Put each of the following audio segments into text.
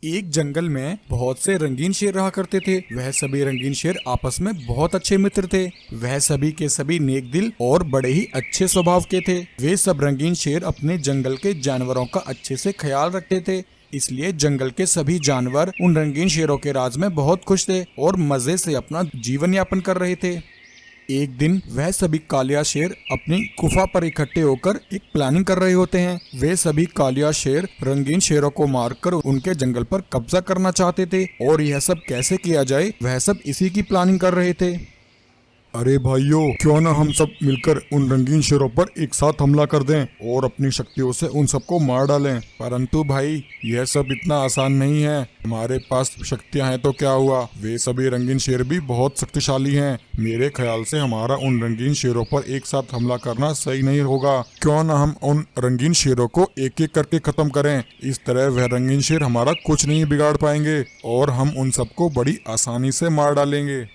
एक जंगल में बहुत से रंगीन शेर रहा करते थे। वह सभी रंगीन शेर आपस में बहुत अच्छे मित्र थे। वह सभी के सभी नेक दिल और बड़े ही अच्छे स्वभाव के थे। वे सब रंगीन शेर अपने जंगल के जानवरों का अच्छे से ख्याल रखते थे। इसलिए जंगल के सभी जानवर उन रंगीन शेरों के राज में बहुत खुश थे और मजे से अपना जीवन यापन कर रहे थे। एक दिन वह सभी कालिया शेर अपनी गुफा पर इकट्ठे होकर एक प्लानिंग कर रहे होते हैं। वे सभी कालिया शेर रंगीन शेरों को मारकर उनके जंगल पर कब्जा करना चाहते थे और यह सब कैसे किया जाए वह सब इसी की प्लानिंग कर रहे थे। अरे भाइयों, क्यों ना हम सब मिलकर उन रंगीन शेरों पर एक साथ हमला कर दें और अपनी शक्तियों से उन सबको मार डालें। परंतु भाई, यह सब इतना आसान नहीं है। हमारे पास शक्तियां हैं तो क्या हुआ, वे सभी रंगीन शेर भी बहुत शक्तिशाली हैं। मेरे ख्याल से हमारा उन रंगीन शेरों पर एक साथ हमला करना सही नहीं होगा। क्यों ना हम उन रंगीन शेरों को एक एक करके खत्म करें। इस तरह वह रंगीन शेर हमारा कुछ नहीं बिगाड़ पाएंगे और हम उन सबको बड़ी आसानी से मार डालेंगे।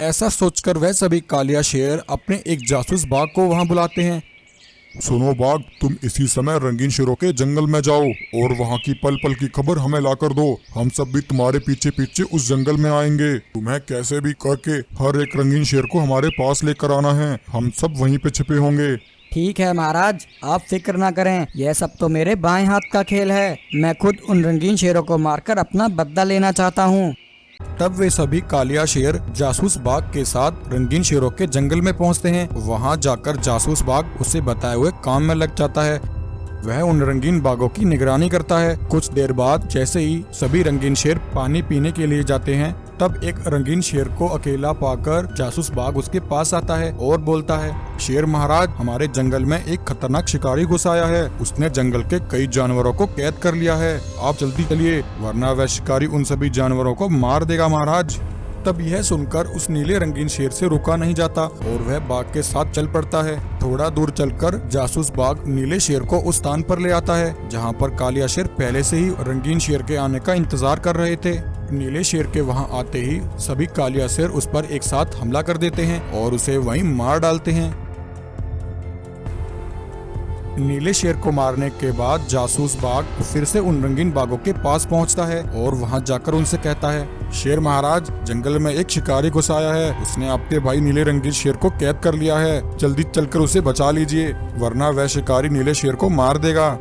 ऐसा सोचकर वह सभी कालिया शेर अपने एक जासूस बाघ को वहां बुलाते हैं। सुनो बाघ, तुम इसी समय रंगीन शेरों के जंगल में जाओ और वहाँ की पल पल की खबर हमें ला कर दो। हम सब भी तुम्हारे पीछे पीछे उस जंगल में आएंगे। तुम्हें कैसे भी करके हर एक रंगीन शेर को हमारे पास लेकर आना है। हम सब वहीं पे छिपे होंगे। ठीक है महाराज, आप फिक्र ना करें। यह सब तो मेरे बाएं हाथ का खेल है। मैं खुद उन रंगीन शेरों को मारकर अपना बदला लेना चाहता हूँ। तब वे सभी कालिया शेर जासूस बाघ के साथ रंगीन शेरों के जंगल में पहुंचते हैं। वहां जाकर जासूस बाघ उसे बताए हुए काम में लग जाता है। वह उन रंगीन बाघों की निगरानी करता है। कुछ देर बाद जैसे ही सभी रंगीन शेर पानी पीने के लिए जाते हैं, तब एक रंगीन शेर को अकेला पाकर जासूस बाघ उसके पास आता है और बोलता है, शेर महाराज, हमारे जंगल में एक खतरनाक शिकारी घुस आया है। उसने जंगल के कई जानवरों को कैद कर लिया है। आप जल्दी चलिए, वरना वह शिकारी उन सभी जानवरों को मार देगा महाराज। तब यह सुनकर उस नीले रंगीन शेर से रुका नहीं जाता और वह बाघ के साथ चल पड़ता है। थोड़ा दूर चलकर जासूस बाघ नीले शेर को उस स्थान पर ले आता है जहां पर कालिया शेर पहले से ही रंगीन शेर के आने का इंतजार कर रहे थे। नीले शेर के वहां आते ही सभी कालिया शेर उस पर एक साथ हमला कर देते हैं और उसे वहीं मार डालते हैं। नीले शेर को मारने के बाद जासूस बाघ फिर से उन रंगीन बाघों के पास पहुंचता है और वहां जाकर उनसे कहता है, शेर महाराज, जंगल में एक शिकारी घुस आया है। उसने आपके भाई नीले रंगीन शेर को कैद कर लिया है। जल्दी चलकर उसे बचा लीजिए, वरना वह शिकारी नीले शेर को मार देगा।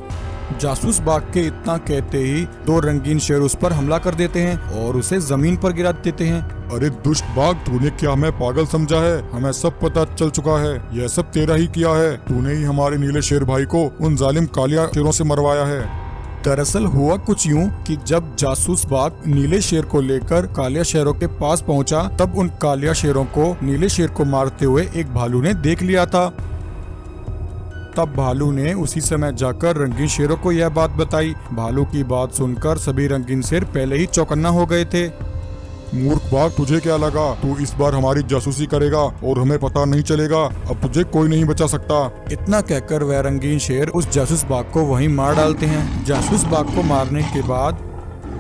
जासूस बाघ के इतना कहते ही दो रंगीन शेर उस पर हमला कर देते हैं और उसे जमीन पर गिरा देते हैं। अरे दुष्ट बाघ, तूने क्या हमें पागल समझा है? हमें सब पता चल चुका है। यह सब तेरा ही किया है। तूने ही हमारे नीले शेर भाई को उन जालिम कालिया शेरों से मरवाया है। दरअसल हुआ कुछ यूं कि जब जासूस बाघ नीले शेर को लेकर कालिया शेरों के पास पहुंचा, तब उन कालिया शेरों को नीले शेर को मारते हुए एक भालू ने देख लिया था। तब भालू ने उसी समय जाकर रंगीन शेरों को यह बात बताई। भालू की बात सुनकर सभी रंगीन शेर पहले ही चौकन्ना हो गए थे। मूर्ख बाघ, तुझे क्या लगा तू इस बार हमारी जासूसी करेगा और हमें पता नहीं चलेगा? अब तुझे कोई नहीं बचा सकता। इतना कहकर वह रंगीन शेर उस जासूस बाघ को वहीं मार डालते हैं। जासूस बाघ को मारने के बाद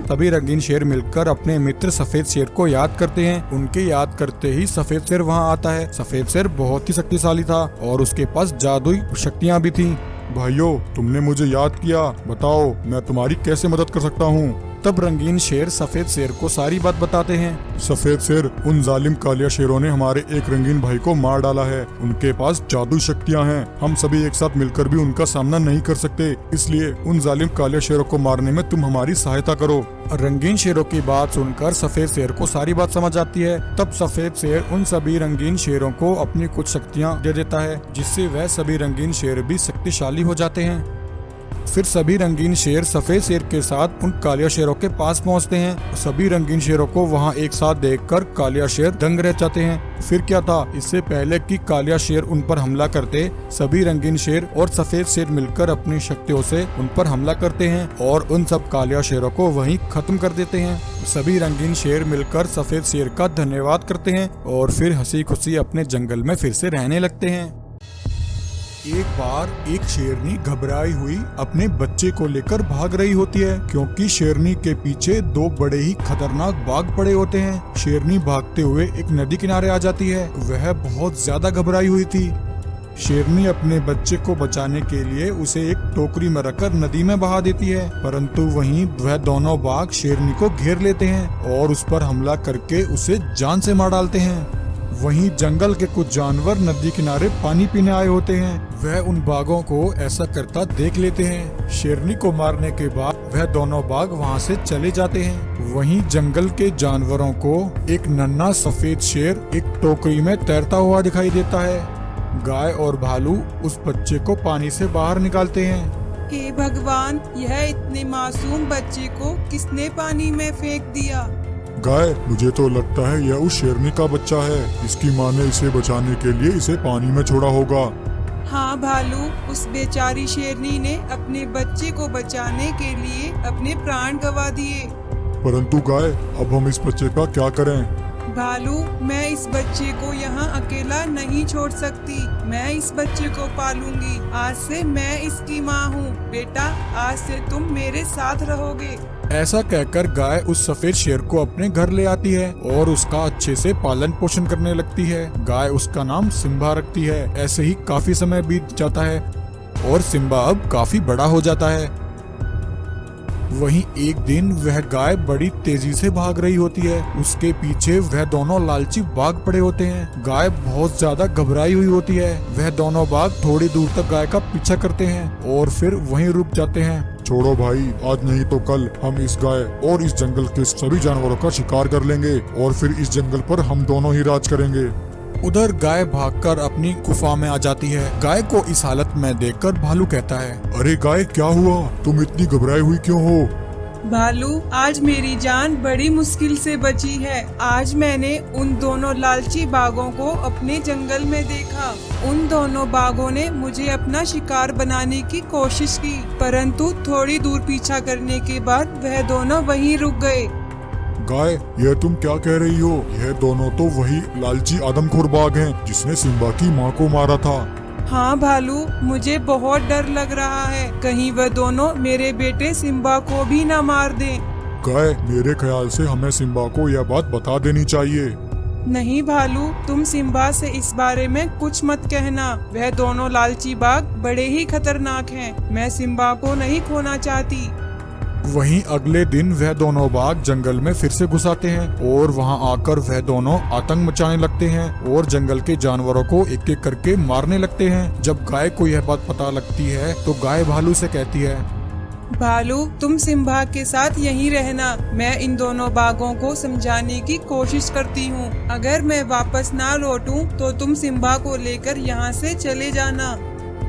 सभी रंगीन शेर मिलकर अपने मित्र सफेद शेर को याद करते हैं। उनके याद करते ही सफेद शेर वहां आता है। सफेद शेर बहुत ही शक्तिशाली था और उसके पास जादुई शक्तियां भी थीं। भाइयों, तुमने मुझे याद किया। बताओ, मैं तुम्हारी कैसे मदद कर सकता हूँ? तब रंगीन शेर सफेद शेर को सारी बात बताते हैं। सफेद शेर, उन जालिम कालिया शेरों ने हमारे एक रंगीन भाई को मार डाला है। उनके पास जादू शक्तियां हैं। हम सभी एक साथ मिलकर भी उनका सामना नहीं कर सकते। इसलिए उन जालिम कालिया शेरों को मारने में तुम हमारी सहायता करो। रंगीन शेरों की बात सुनकर सफेद शेर को सारी बात समझ आती है। तब सफेद शेर उन सभी रंगीन शेरों को अपनी कुछ शक्तियां दे देता है, जिससे वह सभी रंगीन शेर भी शक्तिशाली हो जाते हैं। फिर सभी रंगीन शेर सफेद शेर के साथ उन कालिया शेरों के पास पहुंचते हैं। सभी रंगीन शेरों को वहां एक साथ देखकर कालिया शेर दंग रह जाते हैं। फिर क्या था, इससे पहले कि कालिया शेर उन पर हमला करते, सभी रंगीन शेर और सफेद शेर मिलकर अपनी शक्तियों से उन पर हमला करते हैं और उन सब कालिया शेरों को वहीं खत्म कर देते हैं। सभी रंगीन शेर मिलकर सफेद शेर का धन्यवाद करते हैं और फिर हंसी खुशी अपने जंगल में फिर से रहने लगते हैं। एक बार एक शेरनी घबराई हुई अपने बच्चे को लेकर भाग रही होती है, क्योंकि शेरनी के पीछे दो बड़े ही खतरनाक बाघ पड़े होते हैं। शेरनी भागते हुए एक नदी किनारे आ जाती है। वह बहुत ज्यादा घबराई हुई थी। शेरनी अपने बच्चे को बचाने के लिए उसे एक टोकरी में रखकर नदी में बहा देती है, परंतु वहीं वह दोनों बाघ शेरनी को घेर लेते हैं और उस पर हमला करके उसे जान से मार डालते हैं। वहीं जंगल के कुछ जानवर नदी किनारे पानी पीने आए होते हैं। वह उन बाघों को ऐसा करता देख लेते हैं। शेरनी को मारने के बाद वह दोनों बाघ वहां से चले जाते हैं। वहीं जंगल के जानवरों को एक नन्हा सफेद शेर एक टोकरी में तैरता हुआ दिखाई देता है। गाय और भालू उस बच्चे को पानी से बाहर निकालते हैं। हे भगवान, यह इतने मासूम बच्चे को किसने पानी में फेंक दिया? गाय, मुझे तो लगता है यह उस शेरनी का बच्चा है। इसकी माँ ने इसे बचाने के लिए इसे पानी में छोड़ा होगा। हाँ भालू, उस बेचारी शेरनी ने अपने बच्चे को बचाने के लिए अपने प्राण गंवा दिए। परंतु गाय, अब हम इस बच्चे का क्या करें? भालू, मैं इस बच्चे को यहाँ अकेला नहीं छोड़ सकती। मैं इस बच्चे को पालूंगी। आज से मैं इसकी माँ हूँ। बेटा, आज से तुम मेरे साथ रहोगे। ऐसा कहकर गाय उस सफेद शेर को अपने घर ले आती है और उसका अच्छे से पालन पोषण करने लगती है। गाय उसका नाम सिम्बा रखती है। ऐसे ही काफी समय बीत जाता है और सिम्बा अब काफी बड़ा हो जाता है। वहीं एक दिन वह गाय बड़ी तेजी से भाग रही होती है। उसके पीछे वह दोनों लालची बाघ पड़े होते हैं। गाय बहुत ज्यादा घबराई हुई होती है। वह दोनों बाघ थोड़ी दूर तक गाय का पीछा करते हैं और फिर वहीं रुक जाते हैं। छोड़ो भाई, आज नहीं तो कल हम इस गाय और इस जंगल के सभी जानवरों का शिकार कर लेंगे और फिर इस जंगल पर हम दोनों ही राज करेंगे। उधर गाय भागकर अपनी गुफा में आ जाती है। गाय को इस हालत में देखकर भालू कहता है, अरे गाय, क्या हुआ? तुम इतनी घबराई हुई क्यों हो? भालू, आज मेरी जान बड़ी मुश्किल से बची है। आज मैंने उन दोनों लालची बाघों को अपने जंगल में देखा। उन दोनों बाघों ने मुझे अपना शिकार बनाने की कोशिश की, परंतु थोड़ी दूर पीछा करने के बाद वह दोनों वहीं रुक गए। गाय, यह तुम क्या कह रही हो? यह दोनों तो वही लालची आदमखोर बाघ हैं जिसने सिम्बा की माँ को मारा था। हाँ भालू, मुझे बहुत डर लग रहा है। कहीं वह दोनों मेरे बेटे सिम्बा को भी न मार दें। गाय, मेरे ख्याल से हमें सिम्बा को यह बात बता देनी चाहिए। नहीं भालू, तुम सिम्बा से इस बारे में कुछ मत कहना। वह दोनों लालची बाघ बड़े ही खतरनाक हैं। मैं सिम्बा को नहीं खोना चाहती। वहीं अगले दिन वह दोनों बाघ जंगल में फिर से घुस आते हैं और वहां आकर वह दोनों आतंक मचाने लगते हैं और जंगल के जानवरों को एक एक करके मारने लगते हैं। जब गाय को यह बात पता लगती है तो गाय भालू से कहती है, भालू, तुम सिम्बा के साथ यहीं रहना। मैं इन दोनों बाघों को समझाने की कोशिश करती हूँ। अगर मैं वापस ना लौटूं तो तुम सिम्बा को लेकर यहाँ से चले जाना।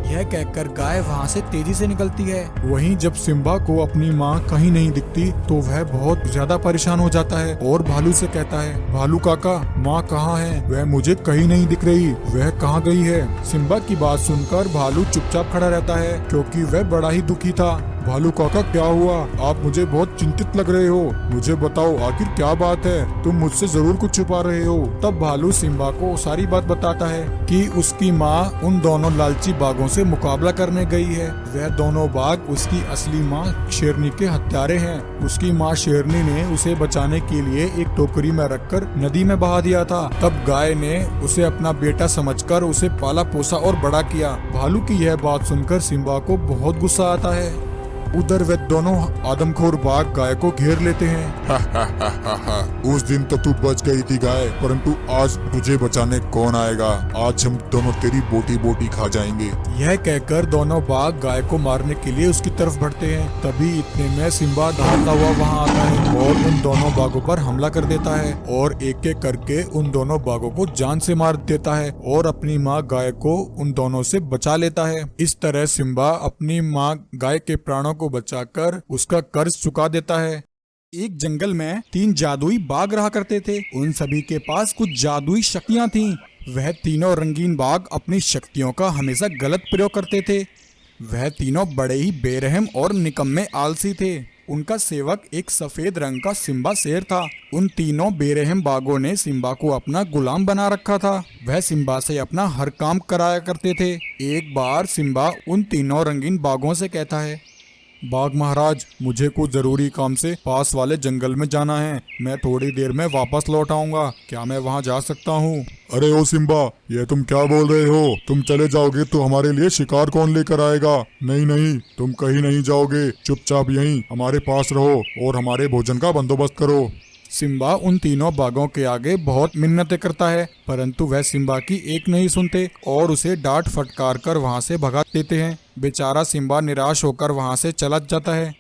यह कहकर गाय वहाँ से तेजी से निकलती है। वहीं जब सिम्बा को अपनी माँ कहीं नहीं दिखती तो वह बहुत ज्यादा परेशान हो जाता है और भालू से कहता है, भालू काका, माँ कहाँ है? वह मुझे कहीं नहीं दिख रही। वह कहाँ गई है? सिम्बा की बात सुनकर भालू चुपचाप खड़ा रहता है क्योंकि वह बड़ा ही दुखी था। भालू काका, क्या हुआ? आप मुझे बहुत चिंतित लग रहे हो। मुझे बताओ, आखिर क्या बात है? तुम मुझसे जरूर कुछ छुपा रहे हो। तब भालू सिम्बा को सारी बात बताता है कि उसकी माँ उन दोनों लालची बाघों से मुकाबला करने गई है। वह दोनों बाघ उसकी असली माँ शेरनी के हत्यारे हैं। उसकी माँ शेरनी ने उसे बचाने के लिए एक टोकरी में रखकर नदी में बहा दिया था। तब गाय ने उसे अपना बेटा समझकर उसे पाला पोसा और बड़ा किया। भालू की यह बात सुनकर सिम्बा को बहुत गुस्सा आता है। उधर वे दोनों आदमखोर बाघ गाय को घेर लेते हैं। उस दिन तो तू बच गई थी गाय, परंतु आज तुझे बचाने कौन आएगा? आज हम दोनों तेरी बोटी बोटी खा जाएंगे। यह कहकर दोनों बाघ गाय को मारने के लिए उसकी तरफ बढ़ते हैं। तभी इतने में सिम्बा दौड़ता हुआ वहां आता है और उन दोनों बाघों पर हमला कर देता है और एक एक करके उन दोनों बाघों को जान से मार देता है और अपनी माँ गाय को उन दोनों से बचा लेता है। इस तरह सिम्बा अपनी माँ गाय के प्राणों को बचाकर उसका कर्ज चुका देता है। एक जंगल में 3 जादुई बाघ रहा करते थे। उन सभी के पास कुछ जादुई शक्तियां थीं। वह तीनों रंगीन बाघ अपनी शक्तियों का हमेशा गलत प्रयोग करते थे। वह तीनों बड़े ही बेरहम और निकम्मे आलसी थे। उनका सेवक एक सफेद रंग का सिम्बा शेर था। उन तीनों बेरहम बाघों ने सिम्बा को अपना गुलाम बना रखा था। वह सिम्बा से अपना हर काम कराया करते थे। एक बार सिम्बा उन तीनों रंगीन बाघों से कहता है, बाघ महाराज, मुझे कुछ जरूरी काम से पास वाले जंगल में जाना है। मैं थोड़ी देर में वापस लौट आऊंगा। क्या मैं वहां जा सकता हूँ? अरे ओ सिम्बा, ये तुम क्या बोल रहे हो? तुम चले जाओगे तो हमारे लिए शिकार कौन लेकर आएगा? नहीं नहीं, तुम कहीं नहीं जाओगे। चुपचाप यहीं हमारे पास रहो और हमारे भोजन का बंदोबस्त करो। सिम्बा उन तीनों बाघों के आगे बहुत मिन्नतें करता है, परंतु वह सिम्बा की एक नहीं सुनते और उसे डांट फटकार कर वहां से भगा देते हैं। बेचारा सिम्बा निराश होकर वहां से चला जाता है।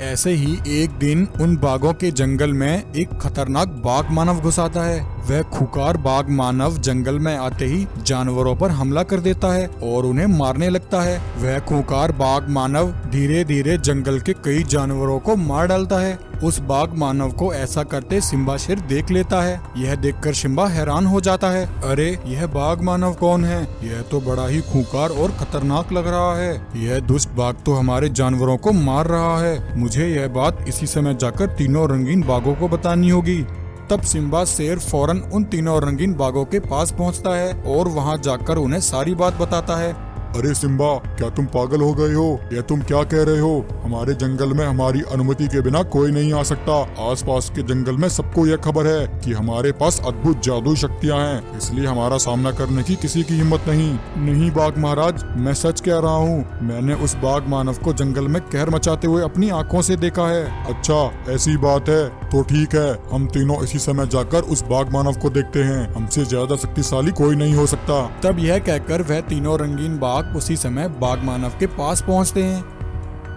ऐसे ही एक दिन उन बाघों के जंगल में एक खतरनाक बाघ मानव घुस आता है। वह खूंखार बाघ मानव जंगल में आते ही जानवरों पर हमला कर देता है और उन्हें मारने लगता है। वह खूंखार बाघ मानव धीरे धीरे जंगल के कई जानवरों को मार डालता है। उस बाघ मानव को ऐसा करते सिम्बा शेर देख लेता है। यह देखकर सिम्बा हैरान हो जाता है। अरे, यह बाघ मानव कौन है? यह तो बड़ा ही खूंखार और खतरनाक लग रहा है। यह दुष्ट बाघ तो हमारे जानवरों को मार रहा है। मुझे यह बात इसी समय जाकर तीनों रंगीन बाघों को बतानी होगी। तब सिम्बा शेर फौरन उन तीनों रंगीन बाघों के पास पहुंचता है और वहां जाकर उन्हें सारी बात बताता है। अरे सिम्बा, क्या तुम पागल हो गए हो? या तुम क्या कह रहे हो? हमारे जंगल में हमारी अनुमति के बिना कोई नहीं आ सकता। आसपास के जंगल में सबको यह खबर है कि हमारे पास अद्भुत जादुई शक्तियां हैं, इसलिए हमारा सामना करने की किसी की हिम्मत नहीं। नहीं बाघ महाराज, मैं सच कह रहा हूँ। मैंने उस बाघ मानव को जंगल में कहर मचाते हुए अपनी आंखों से देखा है। अच्छा, ऐसी बात है तो ठीक है, हम तीनों इसी समय जाकर उस बाघ मानव को देखते हैं। हमसे ज्यादा शक्तिशाली कोई नहीं हो सकता। तब यह कहकर वह तीनों रंगीन बाघ उसी समय बाघ मानव के पास पहुंचते हैं।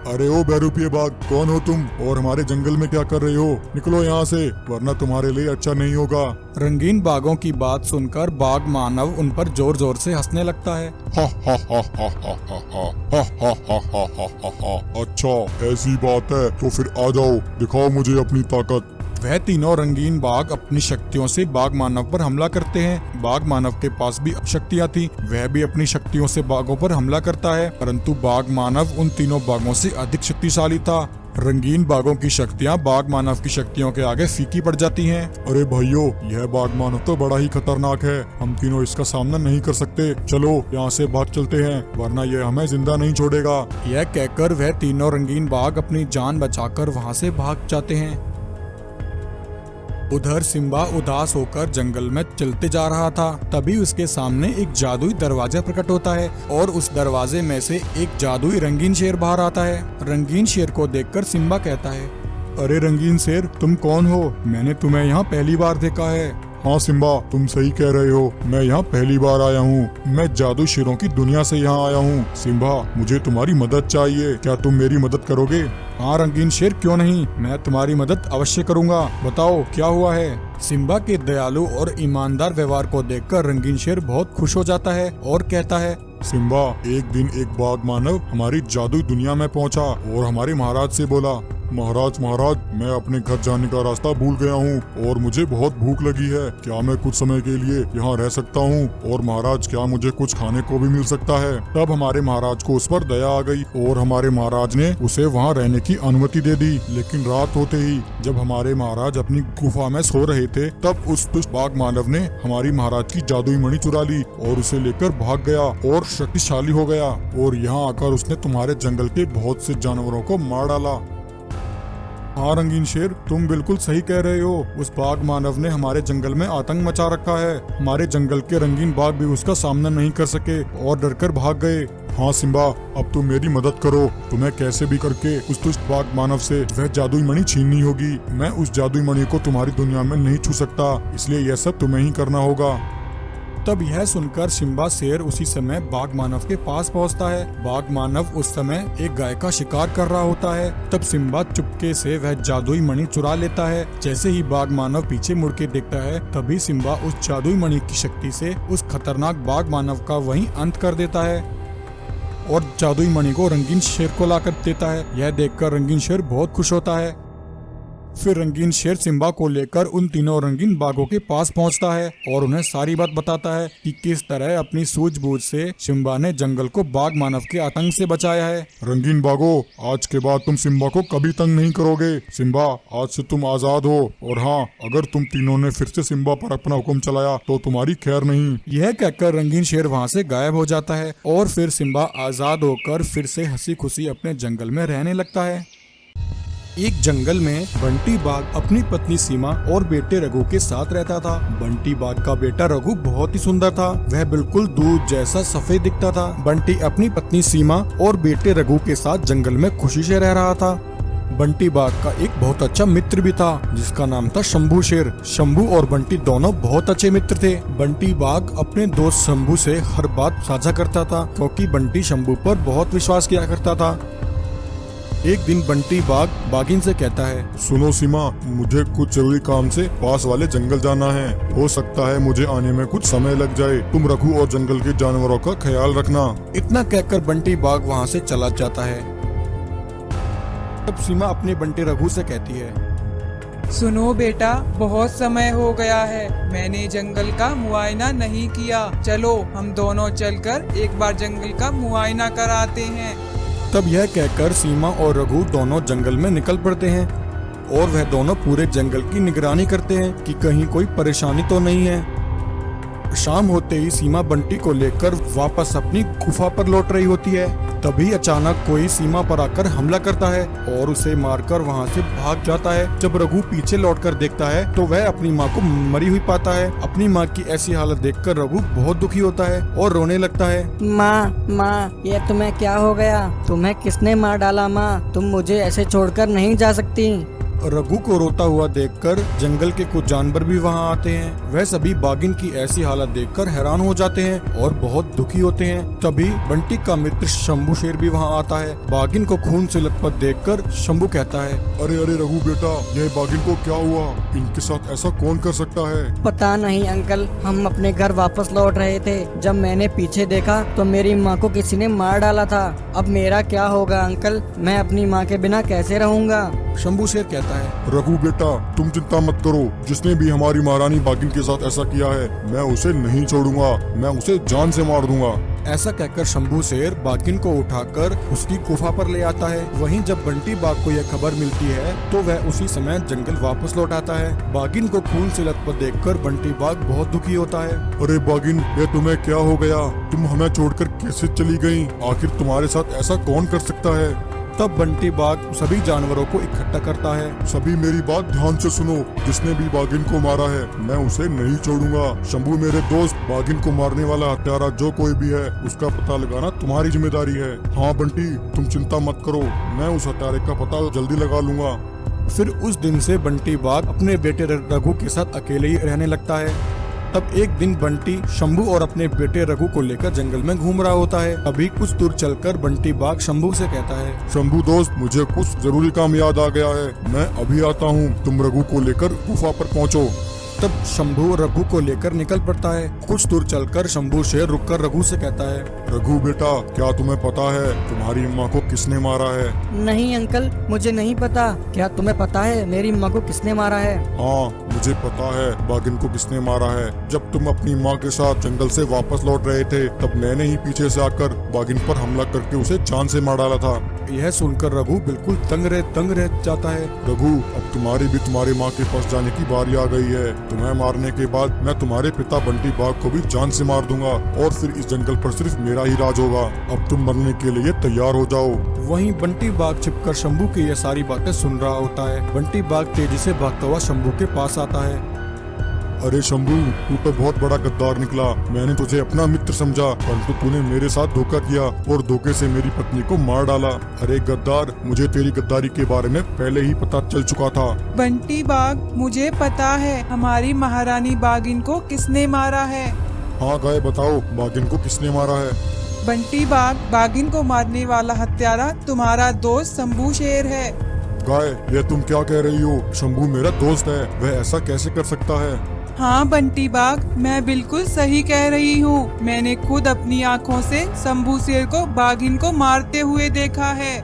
अरे ओ बहरूपिये बाघ, कौन हो तुम और हमारे जंगल में क्या कर रहे हो? निकलो यहाँ से, वरना तुम्हारे लिए अच्छा नहीं होगा। रंगीन बाघों की बात सुनकर बाघ मानव उन पर जोर जोर से हंसने लगता है। हा हा हा हा हा हा हा हा हा हा हा हा हा हा। अच्छा, ऐसी बात है तो फिर आ जाओ, दिखाओ मुझे अपनी ताकत। वह तीनों रंगीन बाघ अपनी शक्तियों से बाघ मानव पर हमला करते हैं। बाघ मानव के पास भी शक्तियां थी, वह भी अपनी शक्तियों से बाघों पर हमला करता है, परंतु बाघ मानव उन तीनों बाघों से अधिक शक्तिशाली था। रंगीन बाघों की शक्तियां बाघ मानव की शक्तियों के आगे फीकी पड़ जाती हैं। अरे भाइयों, यह बाघ मानव तो बड़ा ही खतरनाक है। हम तीनों इसका सामना नहीं कर सकते। चलो यहाँ से भाग चलते हैं, वरना यह हमें जिंदा नहीं छोड़ेगा। यह कहकर वह तीनों रंगीन बाघ अपनी जान बचाकर वहाँ से भाग जाते हैं। उधर सिम्बा उदास होकर जंगल में चलते जा रहा था। तभी उसके सामने एक जादुई दरवाजा प्रकट होता है और उस दरवाजे में से एक जादुई रंगीन शेर बाहर आता है। रंगीन शेर को देखकर सिम्बा कहता है, अरे रंगीन शेर, तुम कौन हो? मैंने तुम्हें यहाँ पहली बार देखा है। हाँ सिम्बा, तुम सही कह रहे हो, मैं यहाँ पहली बार आया हूँ। मैं जादू शेरों की दुनिया से यहाँ आया हूँ। सिम्बा, मुझे तुम्हारी मदद चाहिए, क्या तुम मेरी मदद करोगे? हाँ रंगीन शेर, क्यों नहीं, मैं तुम्हारी मदद अवश्य करूँगा। बताओ क्या हुआ है? सिम्बा के दयालु और ईमानदार व्यवहार को देखकर रंगीन शेर बहुत खुश हो जाता है और कहता है, सिम्बा, एक दिन एक बाघ मानव हमारी जादुई दुनिया में पहुंचा और हमारे महाराज से बोला, महाराज महाराज, मैं अपने घर जाने का रास्ता भूल गया हूँ और मुझे बहुत भूख लगी है। क्या मैं कुछ समय के लिए यहाँ रह सकता हूँ? और महाराज, क्या मुझे कुछ खाने को भी मिल सकता है? तब हमारे महाराज को उस पर दया आ गई और हमारे महाराज ने उसे वहाँ रहने की अनुमति दे दी। लेकिन रात होते ही जब हमारे महाराज अपनी गुफा में सो रहे थे, तब उस दुष्ट बाघ मानव ने हमारी महाराज की जादुई मणि चुरा ली और उसे लेकर भाग गया और शक्तिशाली हो गया। और यहाँ आकर उसने तुम्हारे जंगल के बहुत से जानवरों को मार डाला। हाँ रंगीन शेर, तुम बिल्कुल सही कह रहे हो। उस बाघ मानव ने हमारे जंगल में आतंक मचा रखा है। हमारे जंगल के रंगीन बाघ भी उसका सामना नहीं कर सके और डरकर भाग गए। हाँ सिम्बा, अब तुम मेरी मदद करो। तुम्हें कैसे भी करके उस दुष्ट बाघ मानव से वह जादुई मणि छीननी होगी। मैं उस जादुई मणि को तुम्हारी दुनिया में नहीं छू सकता, इसलिए यह सब तुम्हें ही करना होगा। तब यह सुनकर सिम्बा शेर उसी समय बाघ मानव के पास पहुंचता है। बाघ मानव उस समय एक गाय का शिकार कर रहा होता है। तब सिम्बा चुपके से वह जादुई मणि चुरा लेता है। जैसे ही बाघ मानव पीछे मुड़ के देखता है, तभी सिम्बा उस जादुई मणि की शक्ति से उस खतरनाक बाघ मानव का वहीं अंत कर देता है और जादुई मणि को रंगीन शेर को लाकर देता है। यह देखकर रंगीन शेर बहुत खुश होता है। फिर रंगीन शेर सिम्बा को लेकर उन तीनों रंगीन बाघों के पास पहुंचता है और उन्हें सारी बात बताता है कि किस तरह अपनी सूझबूझ से सिम्बा ने जंगल को बाघ मानव के आतंक से बचाया है। रंगीन बाघों, आज के बाद तुम सिम्बा को कभी तंग नहीं करोगे। सिम्बा, आज से तुम आजाद हो। और हाँ, अगर तुम तीनों ने फिर से सिम्बा पर अपना हुक्म चलाया तो तुम्हारी खैर नहीं। यह कहकर रंगीन शेर वहाँ से गायब हो जाता है और फिर सिम्बा आजाद होकर फिर से हंसी खुशी अपने जंगल में रहने लगता है। एक जंगल में बंटी बाघ अपनी पत्नी सीमा और बेटे रघु के साथ रहता था। बंटी बाघ का बेटा रघु बहुत ही सुंदर था। वह बिल्कुल दूध जैसा सफेद दिखता था। बंटी अपनी पत्नी सीमा और बेटे रघु के साथ जंगल में खुशी से रह रहा था। बंटी बाघ का एक बहुत अच्छा मित्र भी था जिसका नाम था शंभू शेर। शंभू और बंटी दोनों बहुत अच्छे मित्र थे। बंटी बाघ अपने दोस्त शंभू से हर बात साझा करता था क्योंकि बंटी शंभू पर बहुत विश्वास किया करता था। एक दिन बंटी बाघ बाघिन से कहता है, सुनो सीमा, मुझे कुछ जरूरी काम से पास वाले जंगल जाना है। हो सकता है मुझे आने में कुछ समय लग जाए। तुम रघु और जंगल के जानवरों का ख्याल रखना। इतना कहकर बंटी बाघ वहाँ से चला जाता है। तब सीमा अपने बंटी रघु से कहती है, सुनो बेटा, बहुत समय हो गया है, मैंने जंगल का मुआयना नहीं किया। चलो हम दोनों चलकर एक बार जंगल का मुआयना कराते हैं। तब यह कहकर सीमा और रघु दोनों जंगल में निकल पड़ते हैं और वह दोनों पूरे जंगल की निगरानी करते हैं कि कहीं कोई परेशानी तो नहीं है। शाम होते ही सीमा बंटी को लेकर वापस अपनी गुफा पर लौट रही होती है। तभी अचानक कोई सीमा पर आकर हमला करता है और उसे मारकर वहां से भाग जाता है। जब रघु पीछे लौटकर देखता है तो वह अपनी माँ को मरी हुई पाता है। अपनी माँ की ऐसी हालत देखकर रघु बहुत दुखी होता है और रोने लगता है। माँ, ये तुम्हें क्या हो गया? तुम्हें किसने मार डाला? माँ, तुम मुझे ऐसे छोड़कर नहीं जा सकती। रघु को रोता हुआ देखकर जंगल के कुछ जानवर भी वहां आते हैं। वह सभी बाघिन की ऐसी हालत देखकर हैरान हो जाते हैं और बहुत दुखी होते हैं। तभी बंटी का मित्र शंभू शेर भी वहां आता है। बाघिन को खून से लथपथ देखकर शंभू कहता है, अरे अरे रघु बेटा, यह बाघिन को क्या हुआ? इनके साथ ऐसा कौन कर सकता है? पता नहीं अंकल, हम अपने घर वापस लौट रहे थे। जब मैंने पीछे देखा तो मेरी माँ को किसी ने मार डाला था। अब मेरा क्या होगा अंकल? मैं अपनी माँ के बिना कैसे रहूँगा? शंभू शेर कहता है, रघु बेटा, तुम चिंता मत करो। जिसने भी हमारी महारानी बाघिन के साथ ऐसा किया है, मैं उसे नहीं छोड़ूंगा। मैं उसे जान से मार दूंगा। ऐसा कहकर शंभू शेर बाघिन को उठाकर उसकी गुफा पर ले आता है। वहीं जब बंटी बाघ को यह खबर मिलती है तो वह उसी समय जंगल वापस लौट आता है। बाघिन को खून से लथपथ देखकर बंटी बाघ बहुत दुखी होता है। अरे बाघिन, ये तुम्हें क्या हो गया? तुम हमें छोड़कर कैसे चली गयी? आखिर तुम्हारे साथ ऐसा कौन कर सकता है? तब बंटी बाघ सभी जानवरों को इकट्ठा करता है। सभी मेरी बात ध्यान से सुनो। जिसने भी बाघिन को मारा है, मैं उसे नहीं छोड़ूंगा। शंभू मेरे दोस्त, बाघिन को मारने वाला हत्यारा जो कोई भी है, उसका पता लगाना तुम्हारी जिम्मेदारी है। हाँ बंटी, तुम चिंता मत करो, मैं उस हत्यारे का पता जल्दी लगा लूंगा। फिर उस दिन से बंटी बाघ अपने बेटे रघु के साथ अकेले ही रहने लगता है। तब एक दिन बंटी शंभू और अपने बेटे रघु को लेकर जंगल में घूम रहा होता है। अभी कुछ दूर चलकर बंटी बाघ शंभू से कहता है, शंभू दोस्त, मुझे कुछ जरूरी काम याद आ गया है। मैं अभी आता हूँ। तुम रघु को लेकर गुफा पर पहुँचो। तब शंभू रघु को लेकर निकल पड़ता है। कुछ दूर चलकर शंभू शेर रुककर रघु से कहता है, रघु बेटा, क्या तुम्हें पता है तुम्हारी अम्मा को किसने मारा है? नहीं अंकल, मुझे नहीं पता। क्या तुम्हें पता है मेरी माँ को किसने मारा है? हाँ, मुझे पता है बाघिन को किसने मारा है। जब तुम अपनी माँ के साथ जंगल से वापस लौट रहे थे, तब मैंने ही पीछे से आकर बाघिन पर हमला करके उसे जान से मार डाला था। यह सुनकर रघु बिल्कुल तंग रह जाता है। रघु, अब तुम्हारी भी तुम्हारी माँ के पास जाने की बारी आ गई है। तुम्हें मारने के बाद मैं तुम्हारे पिता बंटी बाघ को भी जान से मार दूंगा और फिर इस जंगल पर सिर्फ मेरा ही राज होगा। अब तुम मरने के लिए तैयार हो जाओ। वहीं बंटी बाघ छिपकर शंभू की ये सारी बातें सुन रहा होता है। बंटी बाघ तेजी से भागता हुआ शंभू के पास आता है। अरे शंभू, तू तो बहुत बड़ा गद्दार निकला। मैंने तुझे अपना मित्र समझा, परंतु तूने मेरे साथ धोखा किया और धोखे से मेरी पत्नी को मार डाला। अरे गद्दार, मुझे तेरी गद्दारी के बारे में पहले ही पता चल चुका था। बंटी बाघ, मुझे पता है हमारी महारानी बाघिन को किसने मारा है। हाँ गाय, बताओ बाघिन को किसने मारा है? बंटी बाघ, बाघिन को मारने वाला हत्यारा तुम्हारा दोस्त शंभू शेर है। गाय, ये तुम क्या कह रही हो? शंभू मेरा दोस्त है, वह ऐसा कैसे कर सकता है? हाँ बंटी बाघ, मैं बिल्कुल सही कह रही हूँ। मैंने खुद अपनी आँखों से शंभू शेर को बाघिन को मारते हुए देखा है।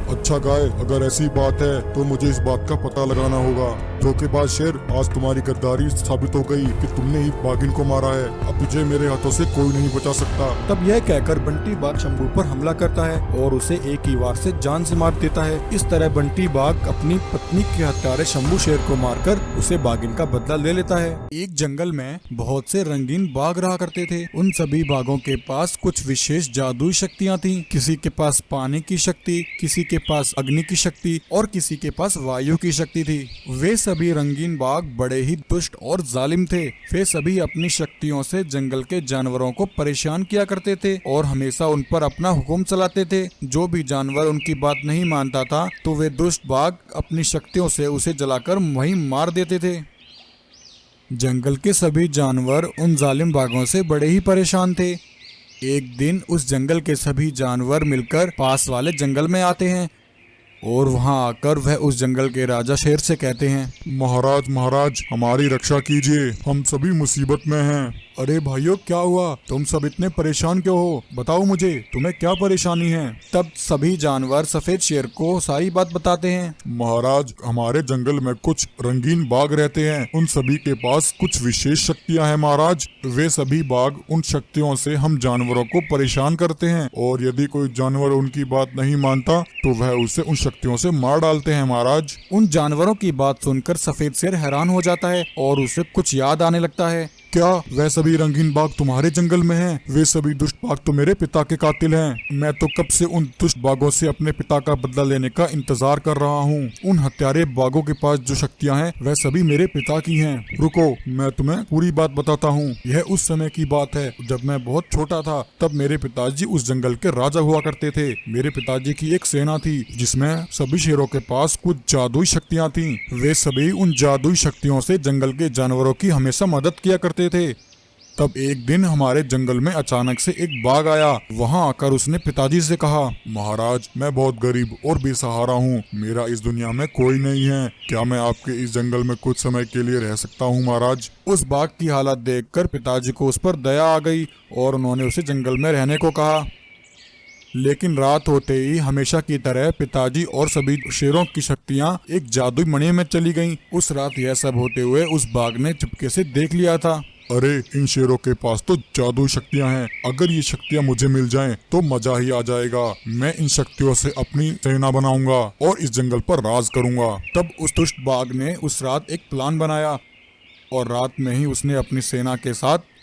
अच्छा गाय, अगर ऐसी बात है तो मुझे इस बात का पता लगाना होगा। धोखेबाज शेर, आज तुम्हारी गद्दारी साबित हो गई कि तुमने ही बाघिन को मारा है। अब तुझे मेरे हाथों से कोई नहीं बचा सकता। तब यह कहकर बंटी बाघ शंभू पर हमला करता है और उसे एक ही वार से जान से मार देता है। इस तरह बंटी बाघ अपनी पत्नी के हत्यारे शंभू शेर को मारकर उसे बाघिन का बदला ले लेता है। एक जंगल में बहुत से रंगीन बाघ रहा करते थे। उन सभी बाघों के पास कुछ विशेष जादुई शक्तियाँ थीं। किसी के पास पानी की शक्ति, किसी के पास अग्नि की शक्ति और किसी के पास वायु की शक्ति थी। वे सभी रंगीन बाघ बड़े ही दुष्ट और जालिम थे। वे सभी अपनी शक्तियों से जंगल के जानवरों को परेशान किया करते थे और हमेशा उन पर अपना हुक्म चलाते थे। जो भी जानवर उनकी बात नहीं मानता था तो वे दुष्ट बाघ अपनी शक्तियों से उसे जलाकर वहीं मार देते थे। जंगल के सभी जानवर उन जालिम बाघों से बड़े ही परेशान थे। एक दिन उस जंगल के सभी जानवर मिलकर पास वाले जंगल में आते हैं और वहां आकर वह उस जंगल के राजा शेर से कहते हैं, महाराज महाराज, हमारी रक्षा कीजिए, हम सभी मुसीबत में हैं। अरे भाइयों, क्या हुआ? तुम सब इतने परेशान क्यों हो? बताओ मुझे, तुम्हें क्या परेशानी है? तब सभी जानवर सफेद शेर को सारी बात बताते हैं। महाराज, हमारे जंगल में कुछ रंगीन बाघ रहते हैं। उन सभी के पास कुछ विशेष शक्तियां हैं महाराज। वे सभी बाघ उन शक्तियों से हम जानवरों को परेशान करते हैं और यदि कोई जानवर उनकी बात नहीं मानता तो वह उसे उन शक्तियों से मार डालते हैं महाराज। उन जानवरों की बात सुनकर सफेद शेर हैरान हो जाता है और उसे कुछ याद आने लगता है। क्या वह सभी रंगीन बाघ तुम्हारे जंगल में हैं? वे सभी दुष्ट बाघ तो मेरे पिता के कातिल हैं। मैं तो कब से उन दुष्ट बाघों से अपने पिता का बदला लेने का इंतजार कर रहा हूँ। उन हत्यारे बाघों के पास जो शक्तियाँ हैं वह सभी मेरे पिता की हैं। रुको, मैं तुम्हें पूरी बात बताता हूँ। यह उस समय की बात है जब मैं बहुत छोटा था। तब मेरे पिताजी उस जंगल के राजा हुआ करते थे। मेरे पिताजी की एक सेना थी जिसमें सभी शेरों के पास कुछ जादुई शक्तियाँ थीं। वे सभी उन जादुई शक्तियों से जंगल के जानवरों की हमेशा मदद किया करते थे। तब एक दिन हमारे जंगल में अचानक से एक बाघ आया। वहां आकर उसने पिताजी से कहा, महाराज, मैं बहुत गरीब और बेसहारा हूँ। मेरा इस दुनिया में कोई नहीं है। क्या मैं आपके इस जंगल में कुछ समय के लिए रह सकता हूँ महाराज? उस बाघ की हालत देखकर पिताजी को उस पर दया आ गई और उन्होंने उसे जंगल में रहने को कहा। लेकिन रात होते ही हमेशा की तरह पिताजी और सभी शेरों की शक्तियां एक जादुई मणि में चली गईं। उस रात यह सब होते हुए उस बाघ ने चुपके से देख लिया था। अरे, इन शेरों के पास तो जादुई शक्तियां हैं। अगर ये शक्तियां मुझे मिल जाएं तो मजा ही आ जाएगा। मैं इन शक्तियों से अपनी सेना बनाऊंगा और इस जंगल पर राज करूंगा। तब उस दुष्ट बाघ ने उस रात एक प्लान बनाया और रात में ही उसने अपनी सेना के साथ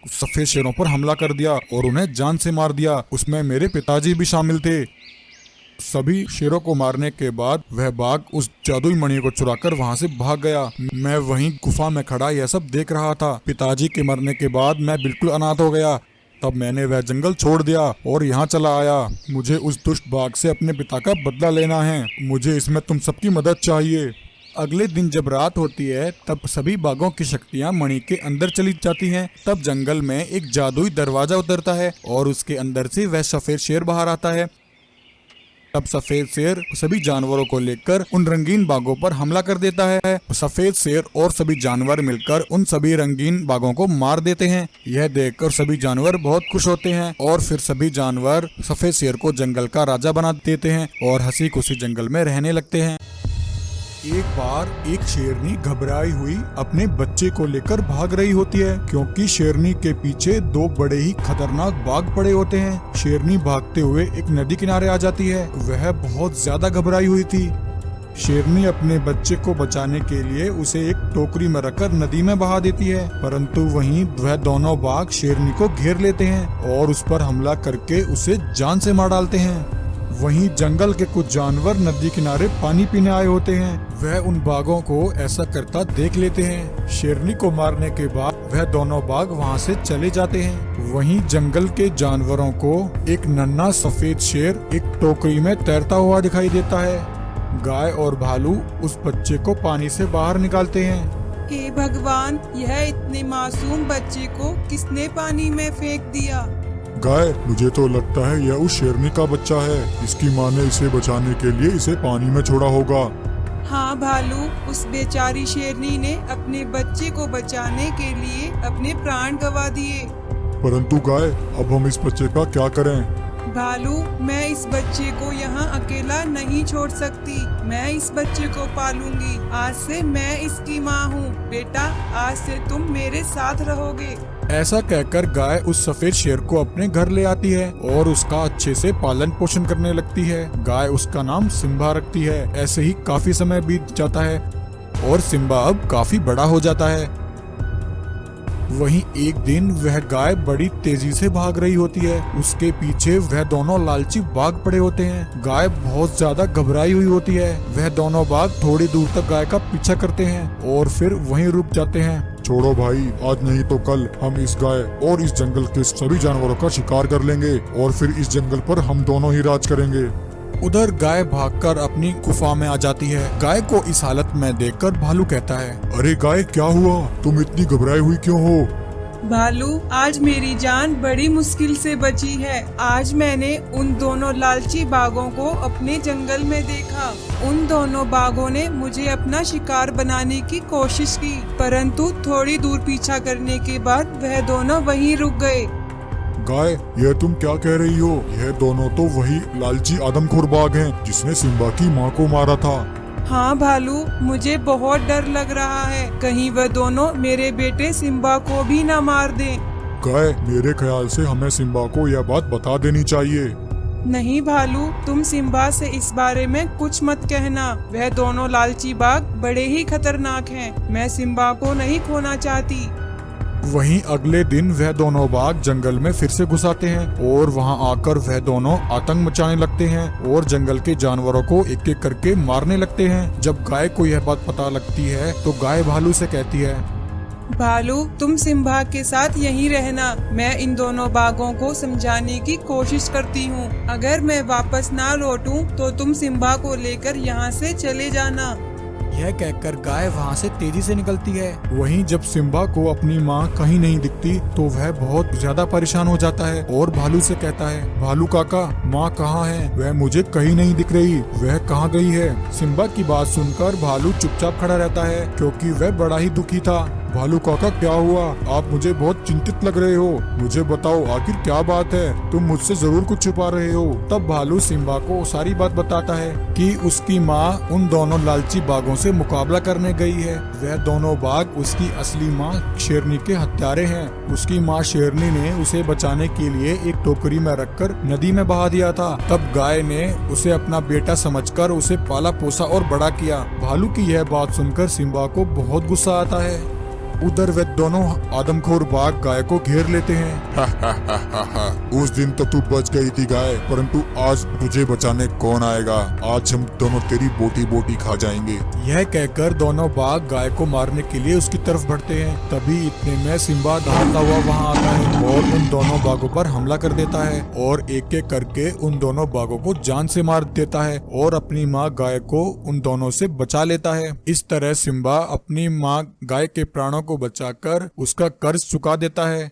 सफेद शेरों पर हमला कर दिया और उन्हें जान से मार दिया। उसमें मेरे पिताजी भी शामिल थे। सभी शेरों को मारने के बाद वह बाघ उस जादुई मणि को चुराकर वहां से भाग गया। मैं वहीं गुफा में खड़ा यह सब देख रहा था। पिताजी के मरने के बाद मैं बिल्कुल अनाथ हो गया। तब मैंने वह जंगल छोड़ दिया और यहाँ चला आया। मुझे उस दुष्ट बाघ से अपने पिता का बदला लेना है। मुझे इसमें तुम सबकी मदद चाहिए। अगले दिन जब रात होती है तब सभी बाघों की शक्तियां मणि के अंदर चली जाती हैं। तब जंगल में एक जादुई दरवाजा उतरता है और उसके अंदर से वह सफेद शेर बाहर आता है। तब सफेद शेर सभी जानवरों को लेकर उन रंगीन बाघों पर हमला कर देता है। सफेद शेर और सभी जानवर मिलकर उन सभी रंगीन बाघों को मार देते हैं। यह देखकर सभी जानवर बहुत खुश होते हैं और फिर सभी जानवर सफेद शेर को जंगल का राजा बना देते हैं और हंसी खुशी जंगल में रहने लगते हैं। एक बार एक शेरनी घबराई हुई अपने बच्चे को लेकर भाग रही होती है, क्योंकि शेरनी के पीछे दो बड़े ही खतरनाक बाघ पड़े होते हैं। शेरनी भागते हुए एक नदी किनारे आ जाती है। वह बहुत ज्यादा घबराई हुई थी। शेरनी अपने बच्चे को बचाने के लिए उसे एक टोकरी में रखकर नदी में बहा देती है, परंतु वहीं वह दोनों बाघ शेरनी को घेर लेते हैं और उस पर हमला करके उसे जान से मार डालते हैं। वहीं जंगल के कुछ जानवर नदी किनारे पानी पीने आए होते हैं। वह उन बाघों को ऐसा करता देख लेते हैं। शेरनी को मारने के बाद वह दोनों बाघ वहां से चले जाते हैं। वहीं जंगल के जानवरों को एक नन्हा सफेद शेर एक टोकरी में तैरता हुआ दिखाई देता है। गाय और भालू उस बच्चे को पानी से बाहर निकालते हैं। हे भगवान, यह इतने मासूम बच्चे को किसने पानी में फेंक दिया? गाय, मुझे तो लगता है यह उस शेरनी का बच्चा है। इसकी माँ ने इसे बचाने के लिए इसे पानी में छोड़ा होगा। हाँ भालू, उस बेचारी शेरनी ने अपने बच्चे को बचाने के लिए अपने प्राण गंवा दिए। परंतु गाय, अब हम इस बच्चे का क्या करें? भालू, मैं इस बच्चे को यहाँ अकेला नहीं छोड़ सकती। मैं इस बच्चे को पालूंगी। आज से मैं इसकी माँ हूँ। बेटा, आज से तुम मेरे साथ रहोगे। ऐसा कहकर गाय उस सफेद शेर को अपने घर ले आती है और उसका अच्छे से पालन पोषण करने लगती है। गाय उसका नाम सिम्बा रखती है। ऐसे ही काफी समय बीत जाता है और सिम्बा अब काफी बड़ा हो जाता है। वहीं एक दिन वह गाय बड़ी तेजी से भाग रही होती है। उसके पीछे वह दोनों लालची बाघ पड़े होते हैं। गाय बहुत ज्यादा घबराई हुई होती है। वह दोनों बाघ थोड़ी दूर तक गाय का पीछा करते हैं और फिर वहीं रुक जाते हैं। छोड़ो भाई, आज नहीं तो कल हम इस गाय और इस जंगल के सभी जानवरों का शिकार कर लेंगे और फिर इस जंगल पर हम दोनों ही राज करेंगे। उधर गाय भागकर अपनी गुफा में आ जाती है। गाय को इस हालत में देखकर भालू कहता है, अरे गाय, क्या हुआ? तुम इतनी घबराई हुई क्यों हो? भालू, आज मेरी जान बड़ी मुश्किल से बची है। आज मैंने उन दोनों लालची बाघों को अपने जंगल में देखा। उन दोनों बाघों ने मुझे अपना शिकार बनाने की कोशिश की, परंतु थोड़ी दूर पीछा करने के बाद वह दोनों वहीं रुक गए। गाय, यह तुम क्या कह रही हो? यह दोनों तो वही लालची आदमखोर बाघ हैं जिसने सिम्बा की माँ को मारा था। हाँ भालू, मुझे बहुत डर लग रहा है। कहीं वह दोनों मेरे बेटे सिम्बा को भी न मार दें। गाय, मेरे ख्याल से हमें सिम्बा को यह बात बता देनी चाहिए। नहीं भालू, तुम सिम्बा से इस बारे में कुछ मत कहना। वह दोनों लालची बाघ बड़े ही खतरनाक हैं। मैं सिम्बा को नहीं खोना चाहती। वहीं अगले दिन वह दोनों बाघ जंगल में फिर से घुस आते हैं और वहां आकर वह दोनों आतंक मचाने लगते हैं और जंगल के जानवरों को एक एक करके मारने लगते हैं। जब गाय को यह बात पता लगती है तो गाय भालू से कहती है, भालू, तुम सिम्बा के साथ यहीं रहना। मैं इन दोनों बाघों को समझाने की कोशिश करती हूँ। अगर मैं वापस ना लौटूं तो तुम सिम्बा को लेकर यहाँ से चले जाना। यह कहकर गाय वहाँ से तेजी से निकलती है। वहीं जब सिम्बा को अपनी माँ कहीं नहीं दिखती तो वह बहुत ज्यादा परेशान हो जाता है और भालू से कहता है, भालू काका, माँ कहाँ है? वह मुझे कहीं नहीं दिख रही। वह कहाँ गई है? सिम्बा की बात सुनकर भालू चुपचाप खड़ा रहता है क्योंकि वह बड़ा ही दुखी था। भालू काका, क्या हुआ? आप मुझे बहुत चिंतित लग रहे हो। मुझे बताओ, आखिर क्या बात है? तुम मुझसे जरूर कुछ छुपा रहे हो। तब भालू सिम्बा को सारी बात बताता है कि उसकी माँ उन दोनों लालची बाघों से मुकाबला करने गई है। वह दोनों बाघ उसकी असली माँ शेरनी के हत्यारे हैं। उसकी माँ शेरनी ने उसे बचाने के लिए एक टोकरी में रखकर नदी में बहा दिया था। तब गाय ने उसे अपना बेटा समझकर उसे पाला पोसा और बड़ा किया। भालू की यह बात सुनकर सिम्बा को बहुत गुस्सा आता है। उधर वे दोनों आदमखोर बाघ गाय को घेर लेते हैं। उस दिन तो तू बच गई थी गाय, परंतु आज तुझे बचाने कौन आएगा? आज हम दोनों तेरी बोटी बोटी खा जाएंगे। यह कहकर दोनों बाघ गाय को मारने के लिए उसकी तरफ बढ़ते हैं। तभी इतने में सिम्बा दौड़ता हुआ वहां आता है और उन दोनों बाघों पर हमला कर देता है और एक एक करके उन दोनों बाघों को जान से मार देता है और अपनी माँ गाय को उन दोनों से बचा लेता है। इस तरह सिम्बा अपनी माँ गाय के प्राणों को बचाकर उसका कर्ज चुका देता है।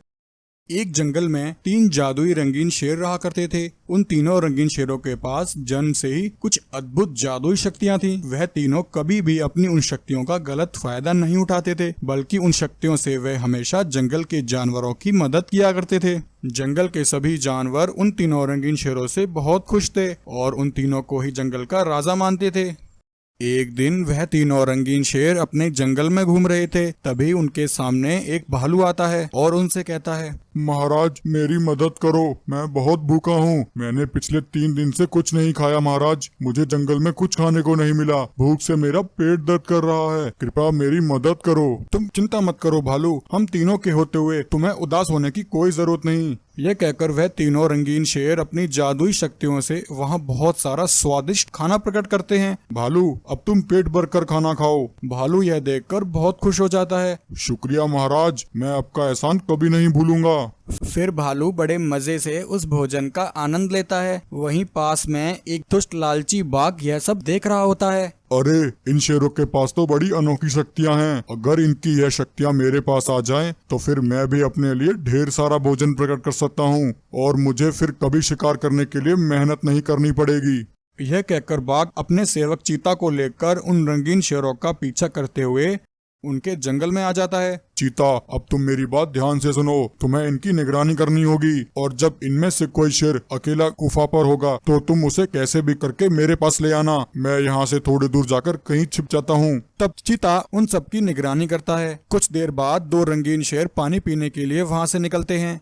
एक जंगल में 3 जादुई रंगीन शेर रहा करते थे। उन तीनों रंगीन शेरों के पास जन्म से ही कुछ अद्भुत जादुई शक्तियां थीं। वह तीनों कभी भी अपनी उन शक्तियों का गलत फायदा नहीं उठाते थे, बल्कि उन शक्तियों से वे हमेशा जंगल के जानवरों की मदद किया करते थे। जंगल के सभी जानवर उन तीनों रंगीन शेरों से बहुत खुश थे और उन तीनों को ही जंगल का राजा मानते थे। एक दिन वह तीनों रंगीन शेर अपने जंगल में घूम रहे थे। तभी उनके सामने एक भालू आता है और उनसे कहता है, महाराज, मेरी मदद करो। मैं बहुत भूखा हूँ। मैंने पिछले 3 दिन से कुछ नहीं खाया महाराज। मुझे जंगल में कुछ खाने को नहीं मिला। भूख से मेरा पेट दर्द कर रहा है। कृपया मेरी मदद करो। तुम चिंता मत करो भालू, हम तीनों के होते हुए तुम्हें उदास होने की कोई जरूरत नहीं। यह कहकर वह तीनों रंगीन शेर अपनी जादुई शक्तियों से वहाँ बहुत सारा स्वादिष्ट खाना प्रकट करते हैं। भालू, अब तुम पेट भर कर खाना खाओ। भालू यह देखकर बहुत खुश हो जाता है। शुक्रिया महाराज, मैं आपका एहसान कभी नहीं भूलूंगा। फिर भालू बड़े मजे से उस भोजन का आनंद लेता है। वहीं पास में एक दुष्ट लालची बाघ यह सब देख रहा होता है। अरे, इन शेरों के पास तो बड़ी अनोखी शक्तियां हैं। अगर इनकी यह शक्तियां मेरे पास आ जाएं, तो फिर मैं भी अपने लिए ढेर सारा भोजन प्रकट कर सकता हूं और मुझे फिर कभी शिकार करने के लिए मेहनत नहीं करनी पड़ेगी। यह कहकर बाघ अपने सेवक चीता को लेकर उन रंगीन शेरों का पीछा करते हुए उनके जंगल में आ जाता है। चीता, अब तुम मेरी बात ध्यान से सुनो। तुम्हें इनकी निगरानी करनी होगी और जब इनमें से कोई शेर अकेला गुफा पर होगा तो तुम उसे कैसे भी करके मेरे पास ले आना। मैं यहाँ से थोड़ी दूर जाकर कहीं छिप जाता हूँ। तब चीता उन सबकी निगरानी करता है। कुछ देर बाद दो रंगीन शेर पानी पीने के लिए वहाँ से निकलते हैं।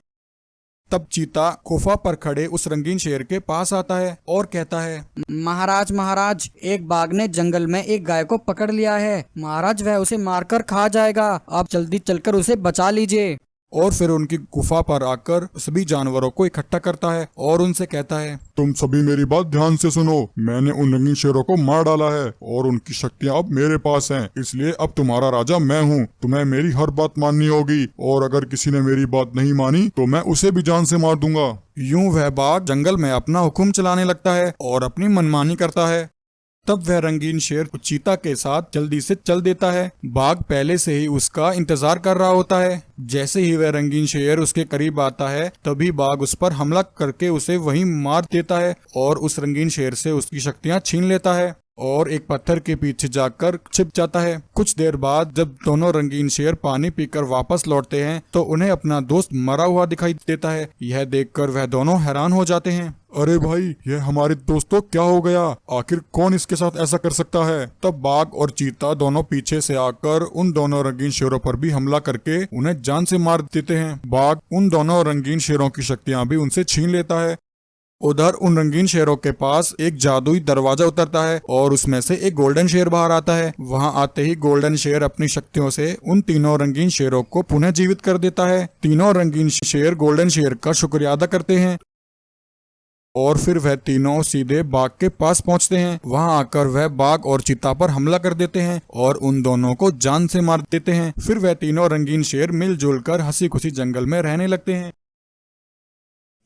तब चीता गुफा पर खड़े उस रंगीन शेर के पास आता है और कहता है, महाराज महाराज, एक बाघ ने जंगल में एक गाय को पकड़ लिया है। महाराज, वह उसे मारकर खा जाएगा। आप जल्दी चलकर उसे बचा लीजिए। और फिर उनकी गुफा पर आकर सभी जानवरों को इकट्ठा करता है और उनसे कहता है, तुम सभी मेरी बात ध्यान से सुनो। मैंने उन रंगीन शेरों को मार डाला है और उनकी शक्तियाँ अब मेरे पास हैं। इसलिए अब तुम्हारा राजा मैं हूँ। तुम्हें मेरी हर बात माननी होगी और अगर किसी ने मेरी बात नहीं मानी तो मैं उसे भी जान से मार दूंगा। यूं वह बाघ जंगल में अपना हुक्म चलाने लगता है और अपनी मनमानी करता है। तब वह रंगीन शेर चीता के साथ जल्दी से चल देता है। बाघ पहले से ही उसका इंतजार कर रहा होता है। जैसे ही वह रंगीन शेर उसके करीब आता है तभी बाघ उस पर हमला करके उसे वहीं मार देता है और उस रंगीन शेर से उसकी शक्तियां छीन लेता है और एक पत्थर के पीछे जाकर छिप जाता है। कुछ देर बाद जब दोनों रंगीन शेर पानी पीकर वापस लौटते हैं तो उन्हें अपना दोस्त मरा हुआ दिखाई देता है। यह देखकर वह दोनों हैरान हो जाते हैं। अरे भाई, यह हमारे दोस्तों क्या हो गया? आखिर कौन इसके साथ ऐसा कर सकता है? तब बाघ और चीता दोनों पीछे से आकर उन दोनों रंगीन शेरों पर भी हमला करके उन्हें जान से मार देते हैं। बाघ उन दोनों रंगीन शेरों की शक्तियां भी उनसे छीन लेता है। उधर उन रंगीन शेरों के पास एक जादुई दरवाजा उतरता है और उसमें से एक गोल्डन शेर बाहर आता है। वहां आते ही गोल्डन शेर अपनी शक्तियों से उन तीनों रंगीन शेरों को पुनः जीवित कर देता है। तीनों रंगीन शेर गोल्डन शेर का शुक्रिया अदा करते हैं और फिर वह तीनों सीधे बाघ के पास पहुंचते हैं। वहां आकर वह बाघ और चीता पर हमला कर देते हैं और उन दोनों को जान से मार देते हैं। फिर वह तीनों रंगीन शेर मिलजुल कर हंसी खुशी जंगल में रहने लगते हैं।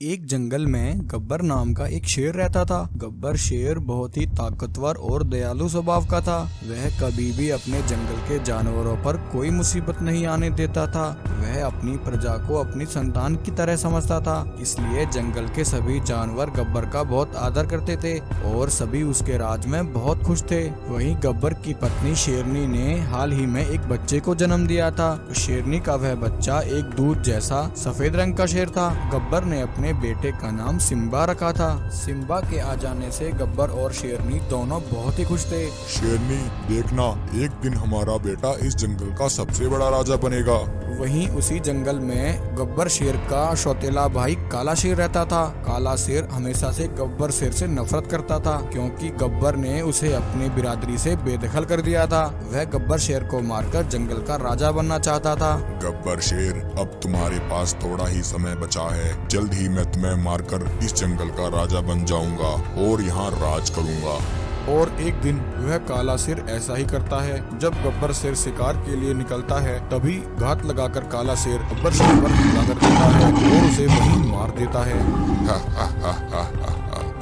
एक जंगल में गब्बर नाम का एक शेर रहता था। गब्बर शेर बहुत ही ताकतवर और दयालु स्वभाव का था। वह कभी भी अपने जंगल के जानवरों पर कोई मुसीबत नहीं आने देता था। वह अपनी प्रजा को अपनी संतान की तरह समझता था। इसलिए जंगल के सभी जानवर गब्बर का बहुत आदर करते थे और सभी उसके राज में बहुत खुश थे। वहीं गब्बर की पत्नी शेरनी ने हाल ही में एक बच्चे को जन्म दिया था। शेरनी का वह बच्चा एक दूध जैसा सफेद रंग का शेर था। गब्बर ने अपने बेटे का नाम सिम्बा रखा था। सिम्बा के आ जाने से गब्बर और शेरनी दोनों बहुत ही खुश थे। शेरनी, देखना, एक दिन हमारा बेटा इस जंगल का सबसे बड़ा राजा बनेगा। वहीं उसी जंगल में गब्बर शेर का सौतेला भाई काला शेर रहता था। काला शेर हमेशा से गब्बर शेर से नफरत करता था क्योंकि गब्बर ने उसे अपनी बिरादरी से बेदखल कर दिया था। वह गब्बर शेर को मारकर जंगल का राजा बनना चाहता था। गब्बर शेर, अब तुम्हारे पास थोड़ा ही समय बचा है। जल्द ही मैं तुम्हें मारकर इस जंगल का राजा बन जाऊंगा और यहाँ राज करूंगा। और एक दिन वह काला शेर ऐसा ही करता है। जब गब्बर शेर शिकार के लिए निकलता है तभी घात लगाकर काला शेर गब्बर शेर पर हमला कर देता है और उसे वहीं मार देता है।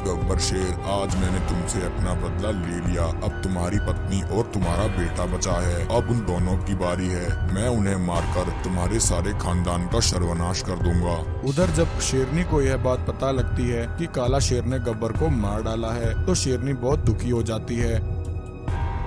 गब्बर शेर, आज मैंने तुमसे अपना बदला ले लिया। अब तुम्हारी पत्नी और तुम्हारा बेटा बचा है। अब उन दोनों की बारी है। मैं उन्हें मारकर तुम्हारे सारे खानदान का सर्वनाश कर दूंगा। उधर जब शेरनी को यह बात पता लगती है कि काला शेर ने गब्बर को मार डाला है तो शेरनी बहुत दुखी हो जाती है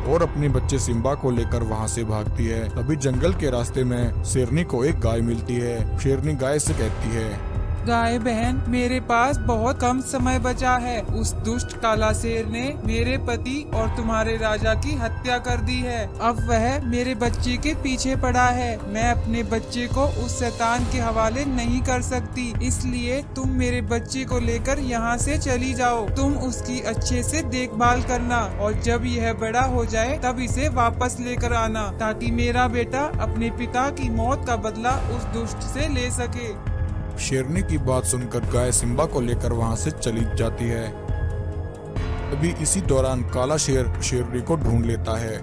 और अपने बच्चे सिम्बा को लेकर वहां से भागती है। तभी जंगल के रास्ते में शेरनी को एक गाय मिलती है। शेरनी गाय से कहती है, गाय बहन, मेरे पास बहुत कम समय बचा है। उस दुष्ट काला शेर ने मेरे पति और तुम्हारे राजा की हत्या कर दी है। अब वह मेरे बच्चे के पीछे पड़ा है। मैं अपने बच्चे को उस शैतान के हवाले नहीं कर सकती, इसलिए तुम मेरे बच्चे को लेकर यहाँ से चली जाओ। तुम उसकी अच्छे से देखभाल करना और जब यह बड़ा हो जाए तब इसे वापस लेकर आना ताकि मेरा बेटा अपने पिता की मौत का बदला उस दुष्ट से ले सके। शेरनी की बात सुनकर गाय सिम्बा को लेकर वहां से चली जाती है। अभी इसी दौरान काला शेर शेरनी को ढूंढ लेता है।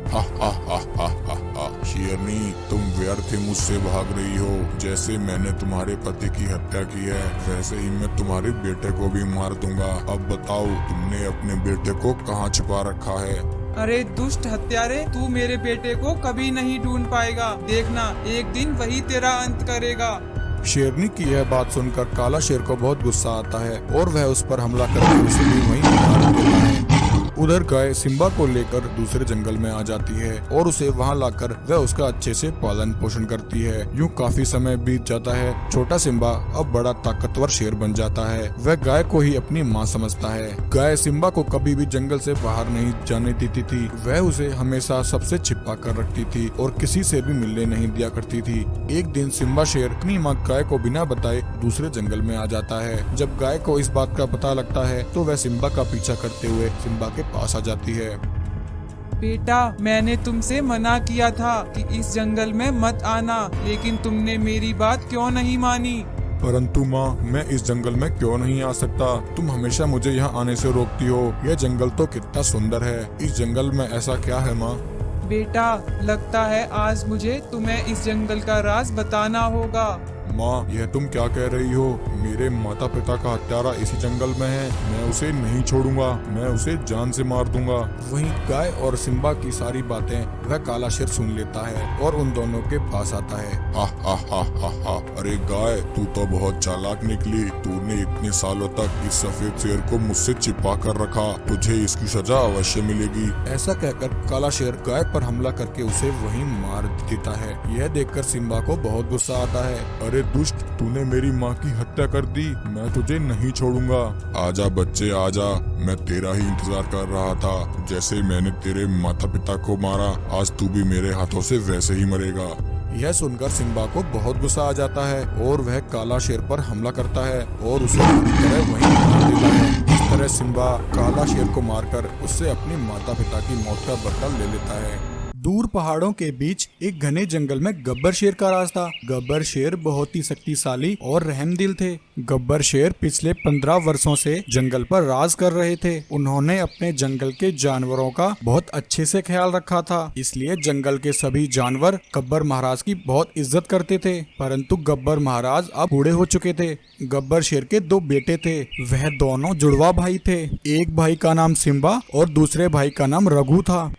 शेरनी, तुम व्यर्थ मुझसे भाग रही हो। जैसे मैंने तुम्हारे पति की हत्या की है वैसे ही मैं तुम्हारे बेटे को भी मार दूंगा। अब बताओ, तुमने अपने बेटे को कहाँ छिपा रखा है? अरे दुष्ट हत्यारे, तू मेरे बेटे को कभी नहीं ढूंढ पाएगा। देखना, एक दिन वही तेरा अंत करेगा। शेरनी की यह बात सुनकर काला शेर को बहुत गुस्सा आता है और वह उस पर हमला करके उसे भी वहीं मार देता है। उधर गाय सिम्बा को लेकर दूसरे जंगल में आ जाती है और उसे वहाँ लाकर वह उसका अच्छे से पालन पोषण करती है। यूँ काफी समय बीत जाता है। छोटा सिम्बा अब बड़ा ताकतवर शेर बन जाता है। वह गाय को ही अपनी माँ समझता है। गाय सिम्बा को कभी भी जंगल से बाहर नहीं जाने देती थी। वह उसे हमेशा सबसे छिपा कर रखती थी और किसी से भी मिलने नहीं दिया करती थी। एक दिन सिम्बा शेर अपनी माँ गाय को बिना बताए दूसरे जंगल में आ जाता है। जब गाय को इस बात का पता लगता है तो वह सिम्बा का पीछा करते हुए सिम्बा के पास आ जाती है। बेटा, मैंने तुमसे मना किया था कि इस जंगल में मत आना, लेकिन तुमने मेरी बात क्यों नहीं मानी? परंतु माँ, मैं इस जंगल में क्यों नहीं आ सकता? तुम हमेशा मुझे यहाँ आने से रोकती हो। यह जंगल तो कितना सुंदर है। इस जंगल में ऐसा क्या है माँ? बेटा, लगता है आज मुझे तुम्हें इस जंगल का राज बताना होगा। माँ, यह तुम क्या कह रही हो? मेरे माता पिता का हत्यारा इसी जंगल में है। मैं उसे नहीं छोड़ूंगा। मैं उसे जान से मार दूंगा। वहीं गाय और सिम्बा की सारी बातें वह काला शेर सुन लेता है और उन दोनों के पास आता है। हा। अरे गाय, तू तो बहुत चालाक निकली। तूने इतने सालों तक इस सफेद शेर को मुझसे छिपा कर रखा। तुझे इसकी सजा अवश्य मिलेगी। ऐसा कहकर काला शेर गाय पर हमला करके उसे वहीं मार देता है। यह देखकर सिम्बा को बहुत गुस्सा आता है। अरे दुष्ट, तूने मेरी माँ की हत्या कर दी। मैं तुझे नहीं छोड़ूंगा। आजा बच्चे, आजा। मैं तेरा ही इंतजार कर रहा था। जैसे मैंने तेरे माता पिता को मारा, आज तू भी मेरे हाथों से वैसे ही मरेगा। यह सुनकर सिम्बा को बहुत गुस्सा आ जाता है और वह काला शेर पर हमला करता है और उसे पूरी तरह वहीं मार देता है। इस तरह सिम्बा काला शेर को मारकर उससे अपने माता पिता की मौत का बदला ले लेता है। दूर पहाड़ों के बीच एक घने जंगल में गब्बर शेर का राज था। गब्बर शेर बहुत ही शक्तिशाली और रहमदिल थे। गब्बर शेर पिछले 15 वर्षों से जंगल पर राज कर रहे थे। उन्होंने अपने जंगल के जानवरों का बहुत अच्छे से ख्याल रखा था, इसलिए जंगल के सभी जानवर गब्बर महाराज की बहुत इज्जत करते थे। परंतु गब्बर महाराज अब बूढ़े हो चुके थे। गब्बर शेर के 2 बेटे थे। वह दोनों जुड़वा भाई थे। एक भाई का नाम सिम्बा और दूसरे भाई का नाम रघु था।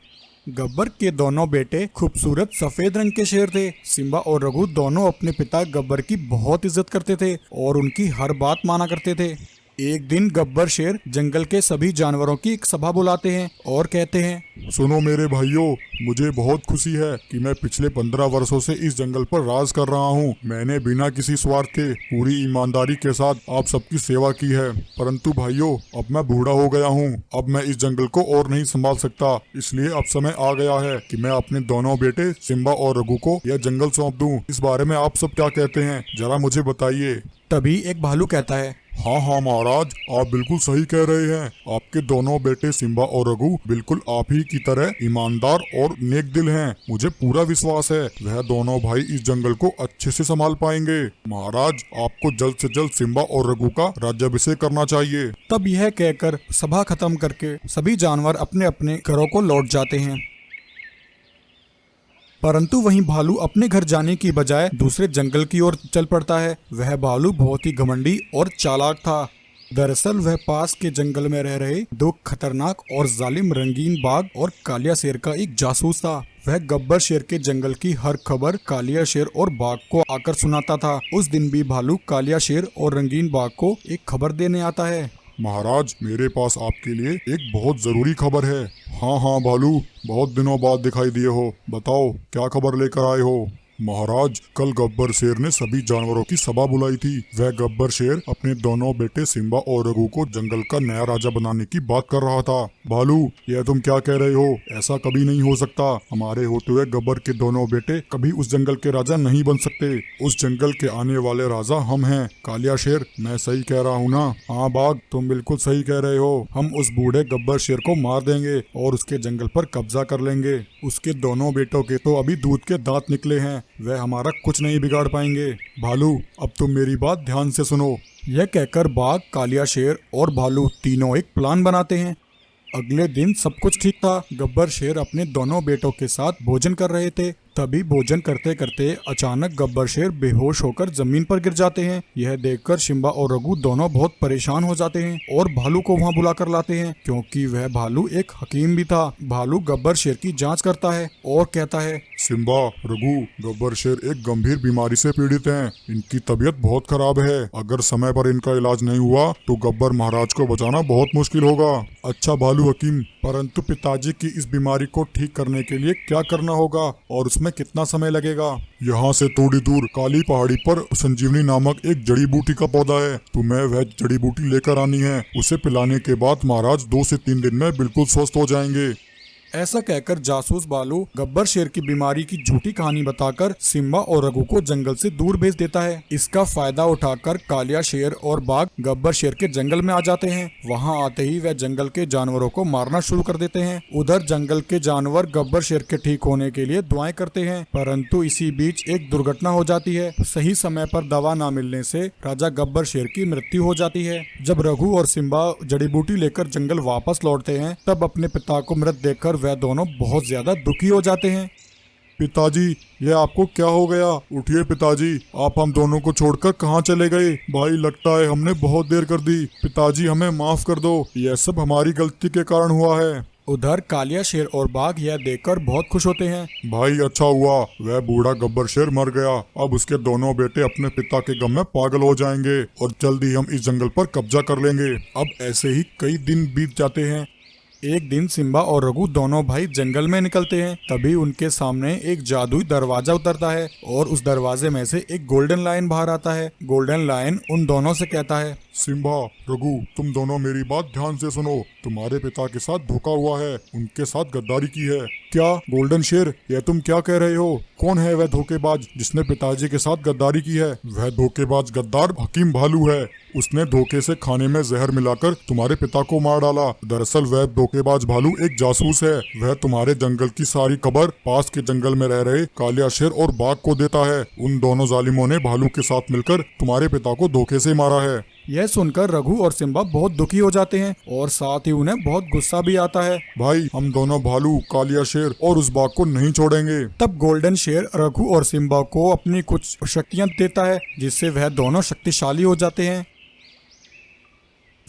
गब्बर के दोनों बेटे खूबसूरत सफेद रंग के शेर थे। सिम्बा और रघु दोनों अपने पिता गब्बर की बहुत इज्जत करते थे और उनकी हर बात माना करते थे। एक दिन गब्बर शेर जंगल के सभी जानवरों की एक सभा बुलाते हैं और कहते हैं, सुनो मेरे भाइयों, मुझे बहुत खुशी है कि मैं पिछले 15 वर्षों से इस जंगल पर राज कर रहा हूँ। मैंने बिना किसी स्वार्थ के पूरी ईमानदारी के साथ आप सबकी सेवा की है। परंतु भाइयों, अब मैं बूढ़ा हो गया हूँ। अब मैं इस जंगल को और नहीं संभाल सकता। इसलिए अब समय आ गया है कि मैं अपने दोनों बेटे सिम्बा और रघु को यह जंगल सौंप दूं। इस बारे में आप सब क्या कहते हैं? जरा मुझे बताइए। तभी एक भालू कहता है, हाँ महाराज, आप बिल्कुल सही कह रहे हैं। आपके दोनों बेटे सिम्बा और रघु बिल्कुल आप ही की तरह ईमानदार और नेक दिल हैं। मुझे पूरा विश्वास है वह दोनों भाई इस जंगल को अच्छे से संभाल पाएंगे। महाराज, आपको जल्द से जल्द सिम्बा और रघु का राज्याभिषेक करना चाहिए। तब यह कहकर सभा खत्म करके सभी जानवर अपने अपने घरों को लौट जाते हैं। परंतु वहीं भालू अपने घर जाने की बजाय दूसरे जंगल की ओर चल पड़ता है। वह भालू बहुत ही घमंडी और चालाक था। दरअसल वह पास के जंगल में रह रहे 2 खतरनाक और जालिम रंगीन बाघ और कालिया शेर का एक जासूस था। वह गब्बर शेर के जंगल की हर खबर कालिया शेर और बाघ को आकर सुनाता था। उस दिन भी भालू कालिया शेर और रंगीन बाघ को एक खबर देने आता है। महाराज, मेरे पास आपके लिए एक बहुत जरूरी खबर है। हाँ भालू, बहुत दिनों बाद दिखाई दिए हो। बताओ, क्या खबर लेकर आए हो? महाराज, कल गब्बर शेर ने सभी जानवरों की सभा बुलाई थी। वह गब्बर शेर अपने दोनों बेटे सिम्बा और रघु को जंगल का नया राजा बनाने की बात कर रहा था। भालू, यह तुम क्या कह रहे हो? ऐसा कभी नहीं हो सकता। हमारे होते हुए गब्बर के दोनों बेटे कभी उस जंगल के राजा नहीं बन सकते। उस जंगल के आने वाले राजा हम हैं। कालिया शेर, मैं सही कह रहा हूँ ना? हाँ बाघ, तुम बिल्कुल सही कह रहे हो। हम उस बूढ़े गब्बर शेर को मार देंगे और उसके जंगल पर कब्जा कर लेंगे। उसके दोनों बेटों के तो अभी दूध के दांत निकले हैं। वह हमारा कुछ नहीं बिगाड़ पाएंगे। भालू, अब तुम मेरी बात ध्यान से सुनो। यह कहकर बाघ, कालिया शेर और भालू तीनों एक प्लान बनाते हैं। अगले दिन सब कुछ ठीक था। गब्बर शेर अपने दोनों बेटों के साथ भोजन कर रहे थे। तभी भोजन करते करते अचानक गब्बर शेर बेहोश होकर जमीन पर गिर जाते हैं। यह देखकर सिम्बा और रघु दोनों बहुत परेशान हो जाते हैं और भालू को वहां बुलाकर लाते हैं, क्योंकि वह भालू एक हकीम भी था। भालू गब्बर शेर की जांच करता है और कहता है, सिम्बा, रघु, गब्बर शेर एक गंभीर बीमारी से पीड़ित हैं। इनकी तबीयत बहुत खराब है। अगर समय पर इनका इलाज नहीं हुआ तो गब्बर महाराज को बचाना बहुत मुश्किल होगा। अच्छा भालू हकीम, परंतु पिताजी की इस बीमारी को ठीक करने के लिए क्या करना होगा और उसमें कितना समय लगेगा? यहाँ से थोड़ी दूर काली पहाड़ी पर संजीवनी नामक एक जड़ी बूटी का पौधा है। तुम्हें वह जड़ी बूटी लेकर आनी है। उसे पिलाने के बाद महाराज 2 से 3 दिन में बिल्कुल स्वस्थ हो जाएंगे। ऐसा कहकर जासूस भालू गब्बर शेर की बीमारी की झूठी कहानी बताकर सिम्बा और रघु को जंगल से दूर भेज देता है। इसका फायदा उठाकर कालिया शेर और बाघ गब्बर शेर के जंगल में आ जाते हैं। वहां आते ही वह जंगल के जानवरों को मारना शुरू कर देते हैं। उधर जंगल के जानवर गब्बर शेर के ठीक होने के लिए दुआएं करते हैं, परंतु इसी बीच एक दुर्घटना हो जाती है। सही समय पर दवा न मिलने से राजा गब्बर शेर की मृत्यु हो जाती है। जब रघु और सिम्बा जड़ी बूटी लेकर जंगल वापस लौटते हैं, तब अपने पिता को मृत देखकर वह दोनों बहुत ज्यादा दुखी हो जाते हैं। पिताजी, ये आपको क्या हो गया? उठिए पिताजी, आप हम दोनों को छोड़कर कहाँ चले गए? भाई, लगता है हमने बहुत देर कर दी। पिताजी, हमें माफ कर दो। यह सब हमारी गलती के कारण हुआ है। उधर कालिया शेर और बाघ यह देखकर बहुत खुश होते हैं। भाई, अच्छा हुआ वह बूढ़ा गब्बर शेर मर गया। अब उसके दोनों बेटे अपने पिता के गम में पागल हो जाएंगे और जल्दी हम इस जंगल पर कब्जा कर लेंगे। अब ऐसे ही कई दिन बीत जाते हैं। एक दिन सिम्बा और रघु दोनों भाई जंगल में निकलते हैं। तभी उनके सामने एक जादुई दरवाजा उतरता है और उस दरवाजे में से एक गोल्डन लायन बाहर आता है। गोल्डन लायन उन दोनों से कहता है, सिम्बा, रघु, तुम दोनों मेरी बात ध्यान से सुनो। तुम्हारे पिता के साथ धोखा हुआ है, उनके साथ गद्दारी की है। क्या गोल्डन शेर, यह तुम क्या कह रहे हो? कौन है वह धोखेबाज जिसने पिताजी के साथ गद्दारी की है? वह धोखेबाज गद्दार हकीम भालू है। उसने धोखे से खाने में जहर मिलाकर तुम्हारे पिता को मार डाला। दरअसल वह धोखेबाज भालू एक जासूस है। वह तुम्हारे जंगल की सारी खबर पास के जंगल में रह रहे कालिया शेर और बाघ को देता है। उन दोनों जालिमों ने भालू के साथ मिलकर तुम्हारे पिता को धोखे से मारा है। यह सुनकर रघु और सिम्बा बहुत दुखी हो जाते हैं और साथ ही उन्हें बहुत गुस्सा भी आता है। भाई, हम दोनों भालू, कालिया शेर और उस बाघ को नहीं छोड़ेंगे। तब गोल्डन शेर रघु और सिम्बा को अपनी कुछ शक्तियां देता है, जिससे वह दोनों शक्तिशाली हो जाते हैं।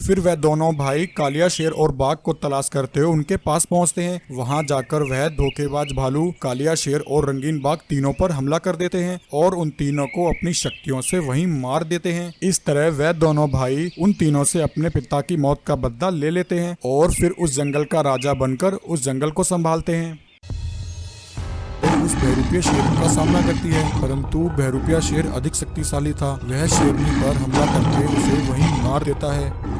फिर वह दोनों भाई कालिया शेर और बाघ को तलाश करते हुए उनके पास पहुंचते हैं। वहां जाकर वह धोखेबाज भालू, कालिया शेर और रंगीन बाघ तीनों पर हमला कर देते हैं और उन तीनों को अपनी शक्तियों से वहीं मार देते हैं। इस तरह वह दोनों भाई उन तीनों से अपने पिता की मौत का बदला ले लेते हैं और फिर उस जंगल का राजा बनकर उस जंगल को संभालते हैं। उस बहरूपिया शेर का सामना करती है, परंतु बहरूपिया शेर अधिक शक्तिशाली था। वह शेरनी पर हमला करके उसे वहीं मार देता है।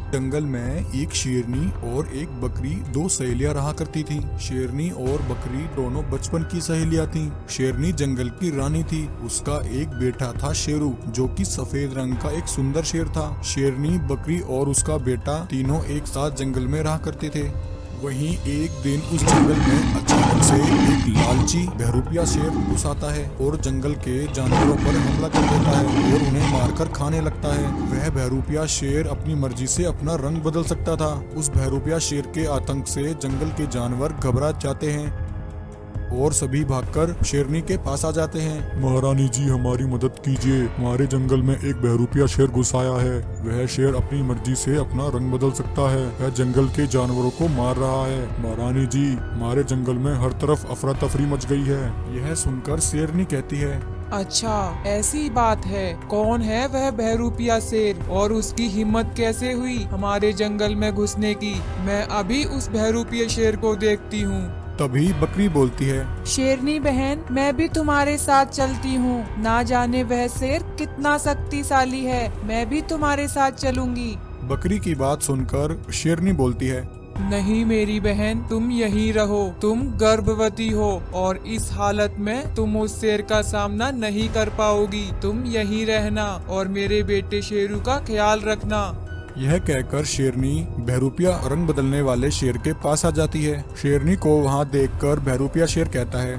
जंगल में एक शेरनी और एक बकरी, 2 सहेलियां रहा करती थीं। शेरनी और बकरी दोनों बचपन की सहेलियां थीं। शेरनी जंगल की रानी थी। उसका एक बेटा था शेरू, जो कि सफेद रंग का एक सुंदर शेर था। शेरनी, बकरी और उसका बेटा तीनों एक साथ जंगल में रहा करते थे। वहीं एक दिन उस जंगल में अचानक से एक लालची बहरूपिया शेर घुस आता है और जंगल के जानवरों पर हमला कर देता है और उन्हें मारकर खाने लगता है। वह बहरूपिया शेर अपनी मर्जी से अपना रंग बदल सकता था। उस बहरूपिया शेर के आतंक से जंगल के जानवर घबरा जाते हैं और सभी भागकर शेरनी के पास आ जाते हैं। महारानी जी, हमारी मदद कीजिए। हमारे जंगल में एक बहरूपिया शेर घुस आया है। वह शेर अपनी मर्जी से अपना रंग बदल सकता है। वह जंगल के जानवरों को मार रहा है। महारानी जी, हमारे जंगल में हर तरफ अफरा तफरी मच गई है। यह सुनकर शेरनी कहती है, अच्छा, ऐसी बात है। कौन है वह बहरूपिया शेर और उसकी हिम्मत कैसे हुई हमारे जंगल में घुसने की? मैं अभी उस बहरूपिया शेर को देखती हूँ। तभी बकरी बोलती है, शेरनी बहन, मैं भी तुम्हारे साथ चलती हूँ। ना जाने वह शेर कितना शक्तिशाली है। मैं भी तुम्हारे साथ चलूंगी। बकरी की बात सुनकर शेरनी बोलती है, नहीं मेरी बहन, तुम यहीं रहो। तुम गर्भवती हो और इस हालत में तुम उस शेर का सामना नहीं कर पाओगी। तुम यहीं रहना और मेरे बेटे शेरू का ख्याल रखना। यह कहकर शेरनी बहरूपिया रंग बदलने वाले शेर के पास आ जाती है। शेरनी को वहां देखकर बहरूपिया शेर कहता है,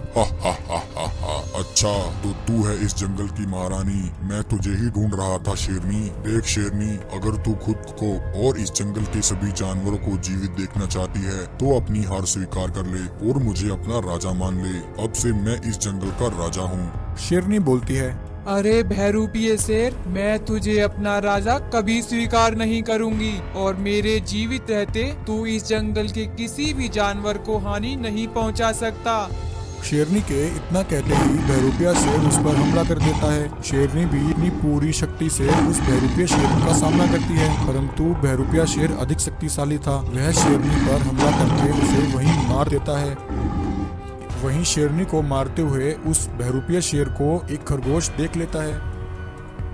अच्छा, तो तू है इस जंगल की महारानी। मैं तुझे ही ढूंढ रहा था शेरनी। देख शेरनी, अगर तू खुद को और इस जंगल के सभी जानवरों को जीवित देखना चाहती है तो अपनी हार स्वीकार कर ले और मुझे अपना राजा मान ले। अब से मैं इस जंगल का राजा हूँ। शेरनी बोलती है, अरे बहरूपीय शेर, मैं तुझे अपना राजा कभी स्वीकार नहीं करूंगी और मेरे जीवित रहते तू इस जंगल के किसी भी जानवर को हानि नहीं पहुंचा सकता। शेरनी के इतना कहते ही बहरूपिया शेर उस पर हमला कर देता है। शेरनी भी अपनी पूरी शक्ति से उस बहरूपिया शेर का सामना करती है, परंतु बहरूपिया शेर अधिक शक्तिशाली था। वह शेरनी पर हमला करके उसे वहीं मार देता है। वहीं शेरनी को मारते हुए उस बहरूपिया शेर को एक खरगोश देख लेता है।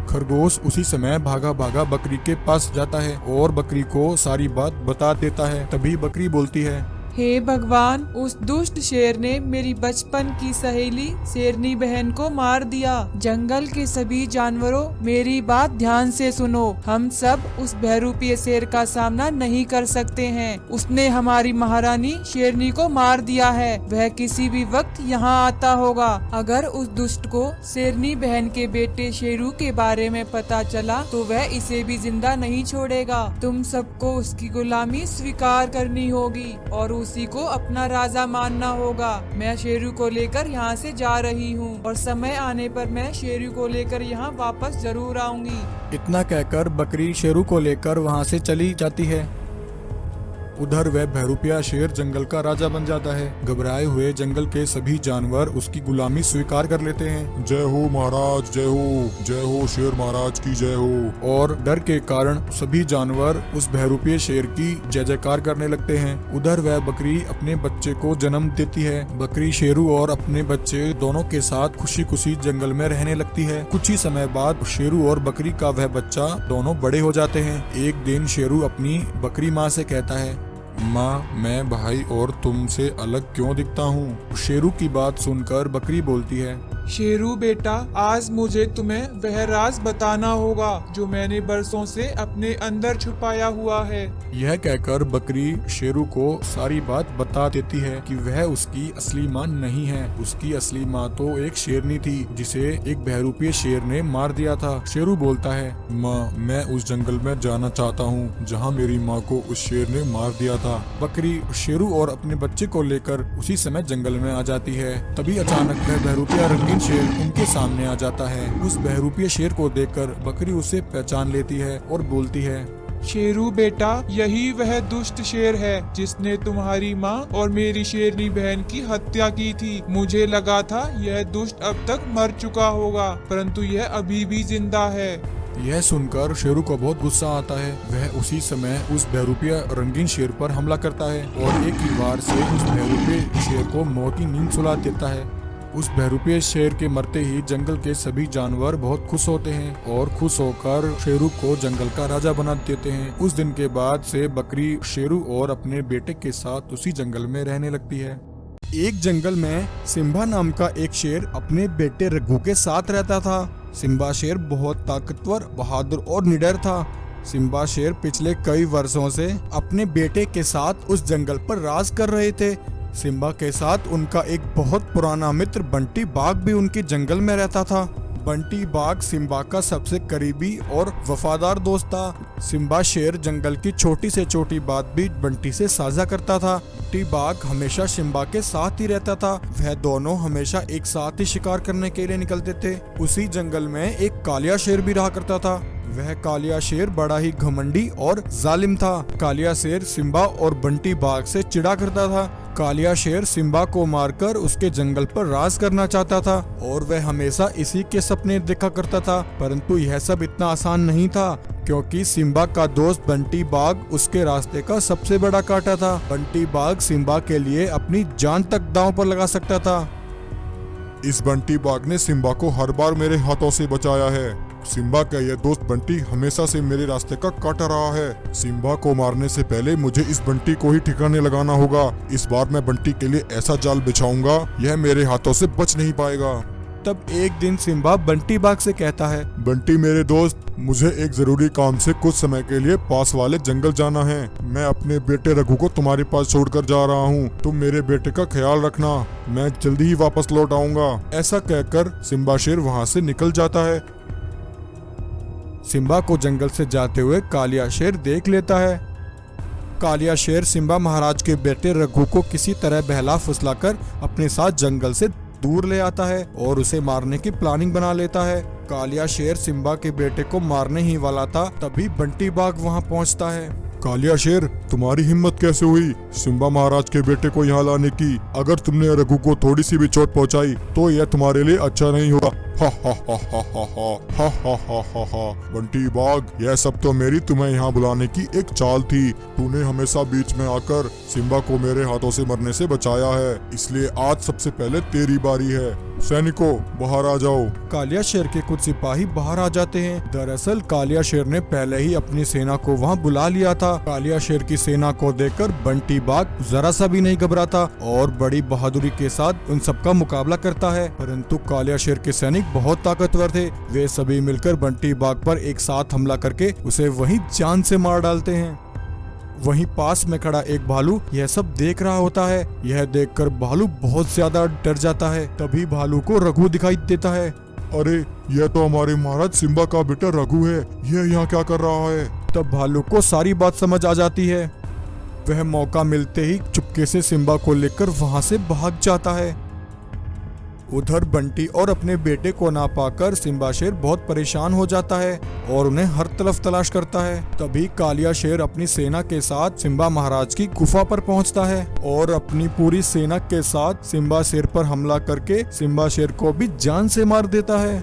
खरगोश उसी समय भागा भागा बकरी के पास जाता है और बकरी को सारी बात बता देता है। तभी बकरी बोलती है, हे भगवान, उस दुष्ट शेर ने मेरी बचपन की सहेली शेरनी बहन को मार दिया। जंगल के सभी जानवरों, मेरी बात ध्यान से सुनो। हम सब उस बहरूपीय शेर का सामना नहीं कर सकते हैं। उसने हमारी महारानी शेरनी को मार दिया है। वह किसी भी वक्त यहाँ आता होगा। अगर उस दुष्ट को शेरनी बहन के बेटे शेरू के बारे में पता चला तो वह इसे भी जिंदा नहीं छोड़ेगा। तुम सबको उसकी गुलामी स्वीकार करनी होगी और उसी को अपना राजा मानना होगा। मैं शेरू को लेकर यहाँ से जा रही हूँ और समय आने पर मैं शेरू को लेकर यहाँ वापस जरूर आऊंगी। इतना कहकर बकरी शेरू को लेकर वहाँ से चली जाती है। उधर वह बहरूपिया शेर जंगल का राजा बन जाता है। घबराए हुए जंगल के सभी जानवर उसकी गुलामी स्वीकार कर लेते हैं। जय हो महाराज, जय हो, जय हो शेर महाराज की जय हो। और डर के कारण सभी जानवर उस बहरूपिया शेर की जय जयकार करने लगते हैं। उधर वह बकरी अपने बच्चे को जन्म देती है। बकरी शेरू और अपने बच्चे दोनों के साथ खुशी खुशी जंगल में रहने लगती है। कुछ ही समय बाद शेरू और बकरी का वह बच्चा दोनों बड़े हो जाते हैं। एक दिन शेरू अपनी बकरी माँ से कहता है, माँ, मैं भाई और तुमसे अलग क्यों दिखता हूँ? शेरू की बात सुनकर बकरी बोलती है, शेरू बेटा, आज मुझे तुम्हें वह राज बताना होगा जो मैंने बरसों से अपने अंदर छुपाया हुआ है। यह कहकर बकरी शेरू को सारी बात बता देती है कि वह उसकी असली माँ नहीं है। उसकी असली माँ तो एक शेरनी थी जिसे एक बहरूपिया शेर ने मार दिया था। शेरू बोलता है, माँ, मैं उस जंगल में जाना चाहता हूँ जहाँ मेरी माँ को उस शेर ने मार दिया था। बकरी शेरू और अपने बच्चे को लेकर उसी समय जंगल में आ जाती है। तभी अचानक वह बहरूपिया रंगीन शेर उनके सामने आ जाता है। उस बहरूपिया शेर को देखकर बकरी उसे पहचान लेती है और बोलती है, शेरू बेटा, यही वह दुष्ट शेर है जिसने तुम्हारी माँ और मेरी शेरनी बहन की हत्या की थी। मुझे लगा था यह दुष्ट अब तक मर चुका होगा, परंतु यह अभी भी जिंदा है। यह सुनकर शेरू को बहुत गुस्सा आता है। वह उसी समय उस बहरूपिया रंगीन शेर पर हमला करता है और एक ही वार से उस बहरूपिया शेर को मौत की नींद सुला देता है। उस बहरूपिया शेर के मरते ही जंगल के सभी जानवर बहुत खुश होते हैं और खुश होकर शेरू को जंगल का राजा बना देते हैं। उस दिन के बाद से बकरी शेरू और अपने बेटे के साथ उसी जंगल में रहने लगती है। एक जंगल में सिम्बा नाम का एक शेर अपने बेटे रघु के साथ रहता था। सिम्बा शेर बहुत ताकतवर, बहादुर और निडर था। सिम्बा शेर पिछले कई वर्षों से अपने बेटे के साथ उस जंगल पर राज कर रहे थे। सिम्बा के साथ उनका एक बहुत पुराना मित्र बंटी बाघ भी उनके जंगल में रहता था। बंटी बाघ सिम्बा का सबसे करीबी और वफादार दोस्त था। सिम्बा शेर जंगल की छोटी से छोटी बात भी बंटी से साझा करता था। बंटी बाघ हमेशा सिम्बा के साथ ही रहता था। वह दोनों हमेशा एक साथ ही शिकार करने के लिए निकलते थे। उसी जंगल में एक कालिया शेर भी रहा करता था। वह कालिया शेर बड़ा ही घमंडी और जालिम था। कालिया शेर सिम्बा और बंटी बाघ से चिढ़ा करता था। कालिया शेर सिम्बा को मारकर उसके जंगल पर राज करना चाहता था और वह हमेशा इसी के सपने देखा करता था। परंतु यह सब इतना आसान नहीं था क्योंकि सिम्बा का दोस्त बंटी बाघ उसके रास्ते का सबसे बड़ा कांटा था। बंटी बाघ सिम्बा के लिए अपनी जान तक दांव पर लगा सकता था। इस बंटी बाघ ने सिम्बा को हर बार मेरे हाथों से बचाया है। सिम्बा का यह दोस्त बंटी हमेशा से मेरे रास्ते का काटा रहा है। सिम्बा को मारने से पहले मुझे इस बंटी को ही ठिकाने लगाना होगा। इस बार मैं बंटी के लिए ऐसा जाल बिछाऊंगा, यह मेरे हाथों से बच नहीं पाएगा। तब एक दिन सिम्बा बंटी बाघ से कहता है, बंटी मेरे दोस्त, मुझे एक जरूरी काम से कुछ समय के लिए पास वाले जंगल जाना है। मैं अपने बेटे रघु को तुम्हारे पास छोड़कर जा रहा हूँ। तुम मेरे बेटे का ख्याल रखना। मैं जल्दी ही वापस लौट आऊंगा। ऐसा कहकर सिम्बा शेर वहाँ से निकल जाता है। सिम्बा को जंगल से जाते हुए कालिया शेर देख लेता है। कालिया शेर सिम्बा महाराज के बेटे रघु को किसी तरह बहला फुसलाकर अपने साथ जंगल से दूर ले आता है और उसे मारने की प्लानिंग बना लेता है। कालिया शेर सिम्बा के बेटे को मारने ही वाला था, तभी बंटी बाघ वहां पहुंचता है। कालिया शेर, तुम्हारी हिम्मत कैसे हुई सिम्बा महाराज के बेटे को यहाँ लाने की? अगर तुमने रघु को थोड़ी सी भी चोट पहुँचाई तो यह तुम्हारे लिए अच्छा नहीं होगा। हा हा हा हा हा हा हा हा हा हा। बंटी बाघ, यह सब तो मेरी तुम्हें यहाँ बुलाने की एक चाल थी। तूने हमेशा बीच में आकर सिम्बा को मेरे हाथों से मरने से बचाया है, इसलिए आज सबसे पहले तेरी बारी है। सैनिकों, बाहर आ जाओ। कालिया शेर के कुछ सिपाही बाहर आ जाते हैं। दरअसल कालिया शेर ने पहले ही अपनी सेना को वहां बुला लिया था। कालिया शेर की सेना को देखकर बंटी बाघ जरा सा भी नहीं घबराता और बड़ी बहादुरी के साथ उन सबका मुकाबला करता है। परंतु कालिया शेर के सैनिक बहुत ताकतवर थे। वे सभी मिलकर बंटी बाघ पर एक साथ हमला करके उसे वहीं जान से मार डालते हैं। वहीं पास में खड़ा एक भालू यह सब देख रहा होता है। यह देखकर भालू बहुत ज्यादा डर जाता है। तभी भालू को रघु दिखाई देता है। अरे, यह तो हमारे महाराज सिम्बा का बेटा रघु है। यह यहाँ क्या कर रहा है? तब भालू को सारी बात समझ आ जाती है। वह मौका मिलते ही चुपके से सिम्बा को लेकर वहां से भाग जाता है। उधर बंटी और अपने बेटे को ना पाकर सिम्बा शेर बहुत परेशान हो जाता है और उन्हें हर तरफ तलाश करता है। तभी कालिया शेर अपनी सेना के साथ सिम्बा महाराज की गुफा पर पहुंचता है और अपनी पूरी सेना के साथ सिम्बा शेर पर हमला करके सिम्बा शेर को भी जान से मार देता है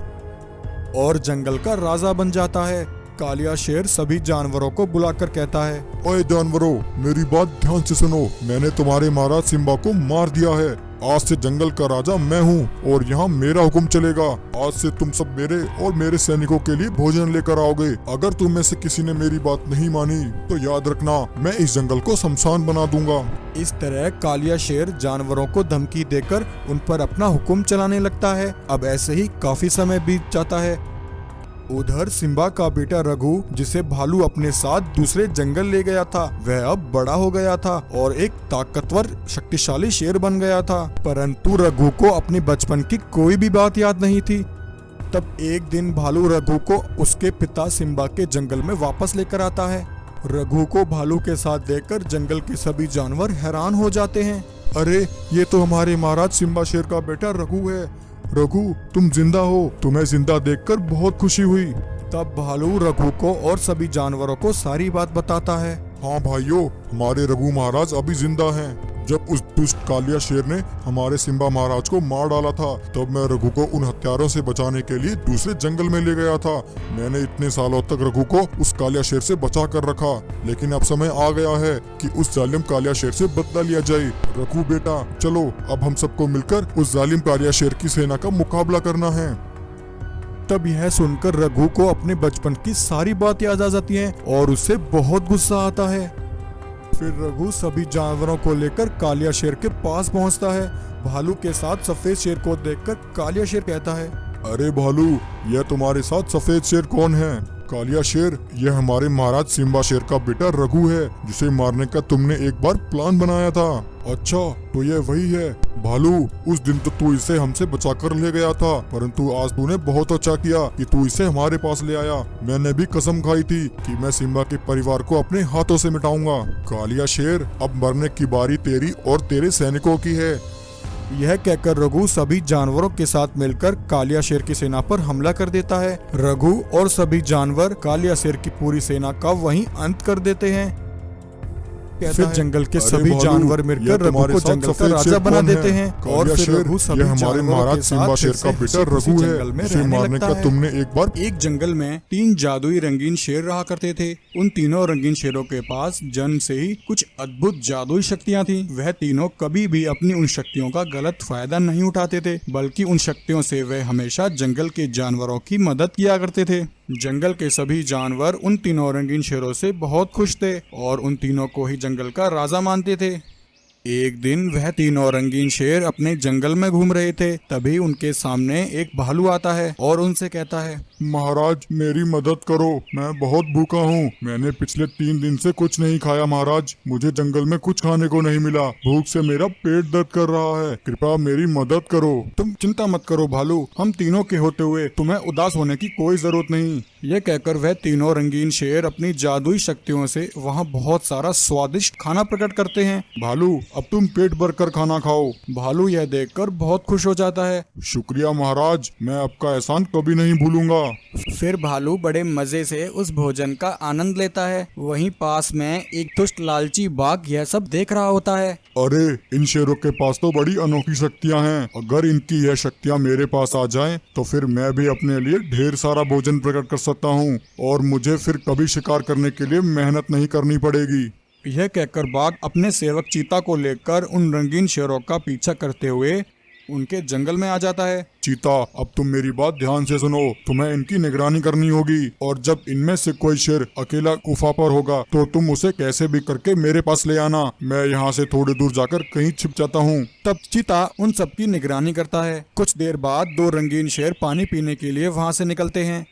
और जंगल का राजा बन जाता है। कालिया शेर सभी जानवरों को बुलाकर कहता है, ओए जानवरों, मेरी बात ध्यान से सुनो। मैंने तुम्हारे महाराज सिम्बा को मार दिया है। आज से जंगल का राजा मैं हूँ और यहाँ मेरा हुक्म चलेगा। आज से तुम सब मेरे और मेरे सैनिकों के लिए भोजन लेकर आओगे। अगर तुम में से किसी ने मेरी बात नहीं मानी तो याद रखना, मैं इस जंगल को शमशान बना दूंगा। इस तरह कालिया शेर जानवरों को धमकी देकर उन पर अपना हुक्म चलाने लगता है। अब ऐसे ही काफी समय बीत जाता है। उधर सिम्बा का बेटा रघु, जिसे भालू अपने साथ दूसरे जंगल ले गया था, वह अब बड़ा हो गया था और एक ताकतवर शक्तिशाली शेर बन गया था। परंतु रघु को अपने बचपन की कोई भी बात याद नहीं थी। तब एक दिन भालू रघु को उसके पिता सिम्बा के जंगल में वापस लेकर आता है। रघु को भालू के साथ देखकर जंगल के सभी जानवर हैरान हो जाते हैं। अरे, ये तो हमारे महाराज सिम्बा शेर का बेटा रघु है। रघु, तुम जिंदा हो। तुम्हें जिंदा देखकर बहुत खुशी हुई। तब भालू रघु को और सभी जानवरों को सारी बात बताता है। हाँ भाइयों, हमारे रघु महाराज अभी जिंदा हैं। जब उस दुष्ट कालिया शेर ने हमारे सिम्बा महाराज को मार डाला था, तब मैं रघु को उन हत्यारों से बचाने के लिए दूसरे जंगल में ले गया था। मैंने इतने सालों तक रघु को उस कालिया शेर से बचा कर रखा, लेकिन अब समय आ गया है कि उस जालिम कालिया शेर से बदला लिया जाए। रघु बेटा, चलो अब हम सबको मिलकर उस जालिम कालिया शेर की सेना का मुकाबला करना है। तब यह सुनकर रघु को अपने बचपन की सारी बात याद आ जाती है और उससे बहुत गुस्सा आता है। फिर रघु सभी जानवरों को लेकर कालिया शेर के पास पहुंचता है। भालू के साथ सफेद शेर को देखकर कालिया शेर कहता है, अरे भालू, यह तुम्हारे साथ सफेद शेर कौन है? कालिया शेर, यह हमारे महाराज सिम्बा शेर का बेटा रघु है, जिसे मारने का तुमने एक बार प्लान बनाया था। अच्छा, तो यह वही है। भालू, उस दिन तो तू इसे हमसे बचा कर ले गया था, परंतु आज तूने बहुत अच्छा किया कि तू इसे हमारे पास ले आया। मैंने भी कसम खाई थी कि मैं सिम्बा के परिवार को अपने हाथों से मिटाऊंगा। कालिया शेर, अब मरने की बारी तेरी और तेरे सैनिकों की है। यह कहकर रघु सभी जानवरों के साथ मिलकर कालिया शेर की सेना पर हमला कर देता है। रघु और सभी जानवर कालिया शेर की पूरी सेना का वहीं अंत कर देते हैं। फिर जंगल के सभी जानवर मिलकर रघु को जंगल का राजा बना देते हैं और फिर रघु सभी हमारे महाराज सिम्बा शेर का बेटा रघु है, जिसे मारने का तुमने एक बार। एक जंगल में 3 जादुई रंगीन शेर रहा करते थे। उन तीनों रंगीन शेरों के पास जन्म से ही कुछ अद्भुत जादुई शक्तियां थी। वह तीनों कभी भी अपनी उन शक्तियों का गलत फायदा नहीं उठाते थे, बल्कि उन शक्तियों से वे हमेशा जंगल के जानवरों की मदद किया करते थे। जंगल के सभी जानवर उन तीनों रंगीन शेरों से बहुत खुश थे और उन तीनों को ही जंगल का राजा मानते थे। एक दिन वह तीनों रंगीन शेर अपने जंगल में घूम रहे थे। तभी उनके सामने एक भालू आता है और उनसे कहता है, महाराज मेरी मदद करो, मैं बहुत भूखा हूँ। मैंने पिछले 3 दिन से कुछ नहीं खाया महाराज, मुझे जंगल में कुछ खाने को नहीं मिला, भूख से मेरा पेट दर्द कर रहा है, कृपया मेरी मदद करो। तुम चिंता मत करो भालू, हम तीनों के होते हुए तुम्हें उदास होने की कोई जरूरत नहीं। यह कहकर वह तीनों रंगीन शेर अपनी जादुई शक्तियों से वहाँ बहुत सारा स्वादिष्ट खाना प्रकट करते हैं। भालू अब तुम पेट भर कर खाना खाओ। भालू यह देखकर बहुत खुश हो जाता है। शुक्रिया महाराज, मैं आपका एहसान कभी नहीं भूलूंगा। फिर भालू बड़े मजे से उस भोजन का आनंद लेता है। वहीं पास में एक दुष्ट लालची बाघ यह सब देख रहा होता है। अरे इन शेरों के पास तो बड़ी अनोखी शक्तियां हैं, अगर इनकी यह शक्तियां मेरे पास आ जाएं तो फिर मैं भी अपने लिए ढेर सारा भोजन प्रकट कर सकता हूं और मुझे फिर कभी शिकार करने के लिए मेहनत नहीं करनी पड़ेगी। यह कहकर बाघ अपने सेवक चीता को लेकर उन रंगीन शेरों का पीछा करते हुए उनके जंगल में आ जाता है। चीता अब तुम मेरी बात ध्यान से सुनो, तुम्हें इनकी निगरानी करनी होगी और जब इनमें से कोई शेर अकेला गुफा पर होगा तो तुम उसे कैसे भी करके मेरे पास ले आना। मैं यहाँ से थोड़ी दूर जाकर कहीं छिप जाता हूँ। तब चीता उन सबकी निगरानी करता है। कुछ देर बाद 2 रंगीन शेर पानी पीने के लिए वहाँ से निकलते हैं।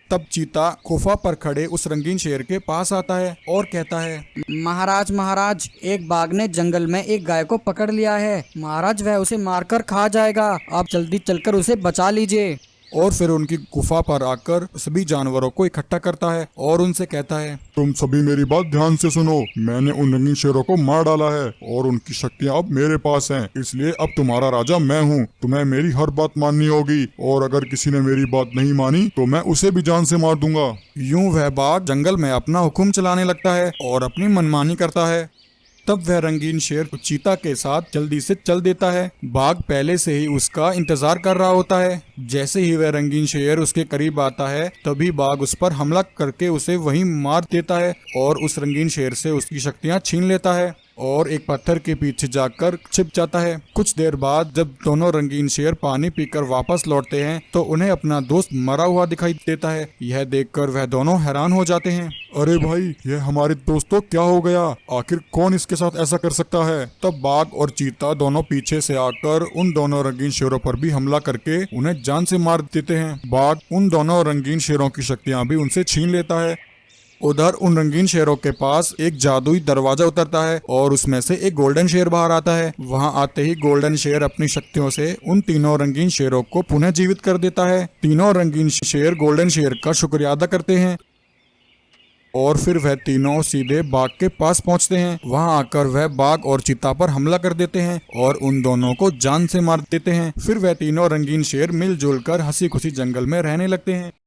तब चीता गुफा पर खड़े उस रंगीन शेर के पास आता है और कहता है, महाराज महाराज, एक बाघ ने जंगल में एक गाय को पकड़ लिया है। महाराज वह उसे मारकर खा जाएगा, आप जल्दी चलकर उसे बचा लीजिए। और फिर उनकी गुफा पर आकर सभी जानवरों को इकट्ठा करता है और उनसे कहता है, तुम सभी मेरी बात ध्यान से सुनो, मैंने उन रंगीन शेरों को मार डाला है और उनकी शक्तियां अब मेरे पास हैं, इसलिए अब तुम्हारा राजा मैं हूँ। तुम्हें मेरी हर बात माननी होगी और अगर किसी ने मेरी बात नहीं मानी तो मैं उसे भी जान से मार दूंगा। यूं वह बाघ जंगल में अपना हुक्म चलाने लगता है और अपनी मनमानी करता है। तब वह रंगीन शेर चीता के साथ जल्दी से चल देता है। बाघ पहले से ही उसका इंतजार कर रहा होता है। जैसे ही वह रंगीन शेर उसके करीब आता है तभी बाघ उस पर हमला करके उसे वहीं मार देता है और उस रंगीन शेर से उसकी शक्तियां छीन लेता है और एक पत्थर के पीछे जाकर छिप जाता है। कुछ देर बाद जब दोनों रंगीन शेर पानी पीकर वापस लौटते हैं तो उन्हें अपना दोस्त मरा हुआ दिखाई देता है। यह देखकर वह दोनों हैरान हो जाते हैं। अरे भाई, यह हमारे दोस्तों क्या हो गया, आखिर कौन इसके साथ ऐसा कर सकता है। तब बाघ और चीता दोनों पीछे से आकर उन दोनों रंगीन शेरों पर भी हमला करके उन्हें जान से मार देते हैं। बाघ उन दोनों रंगीन शेरों की शक्तियां भी उनसे छीन लेता है। उधर उन रंगीन शेरों के पास एक जादुई दरवाजा उतरता है और उसमें से एक गोल्डन शेर बाहर आता है। वहां आते ही गोल्डन शेर अपनी शक्तियों से उन तीनों रंगीन शेरों को पुनः जीवित कर देता है। तीनों रंगीन शेर गोल्डन शेर का शुक्रिया अदा करते हैं और फिर वह तीनों सीधे बाघ के पास पहुंचते हैं। वहां आकर वह बाघ और चीता पर हमला कर देते हैं और उन दोनों को जान से मार देते हैं। फिर वह तीनों रंगीन शेर मिलजुल कर हंसी खुशी जंगल में रहने लगते हैं।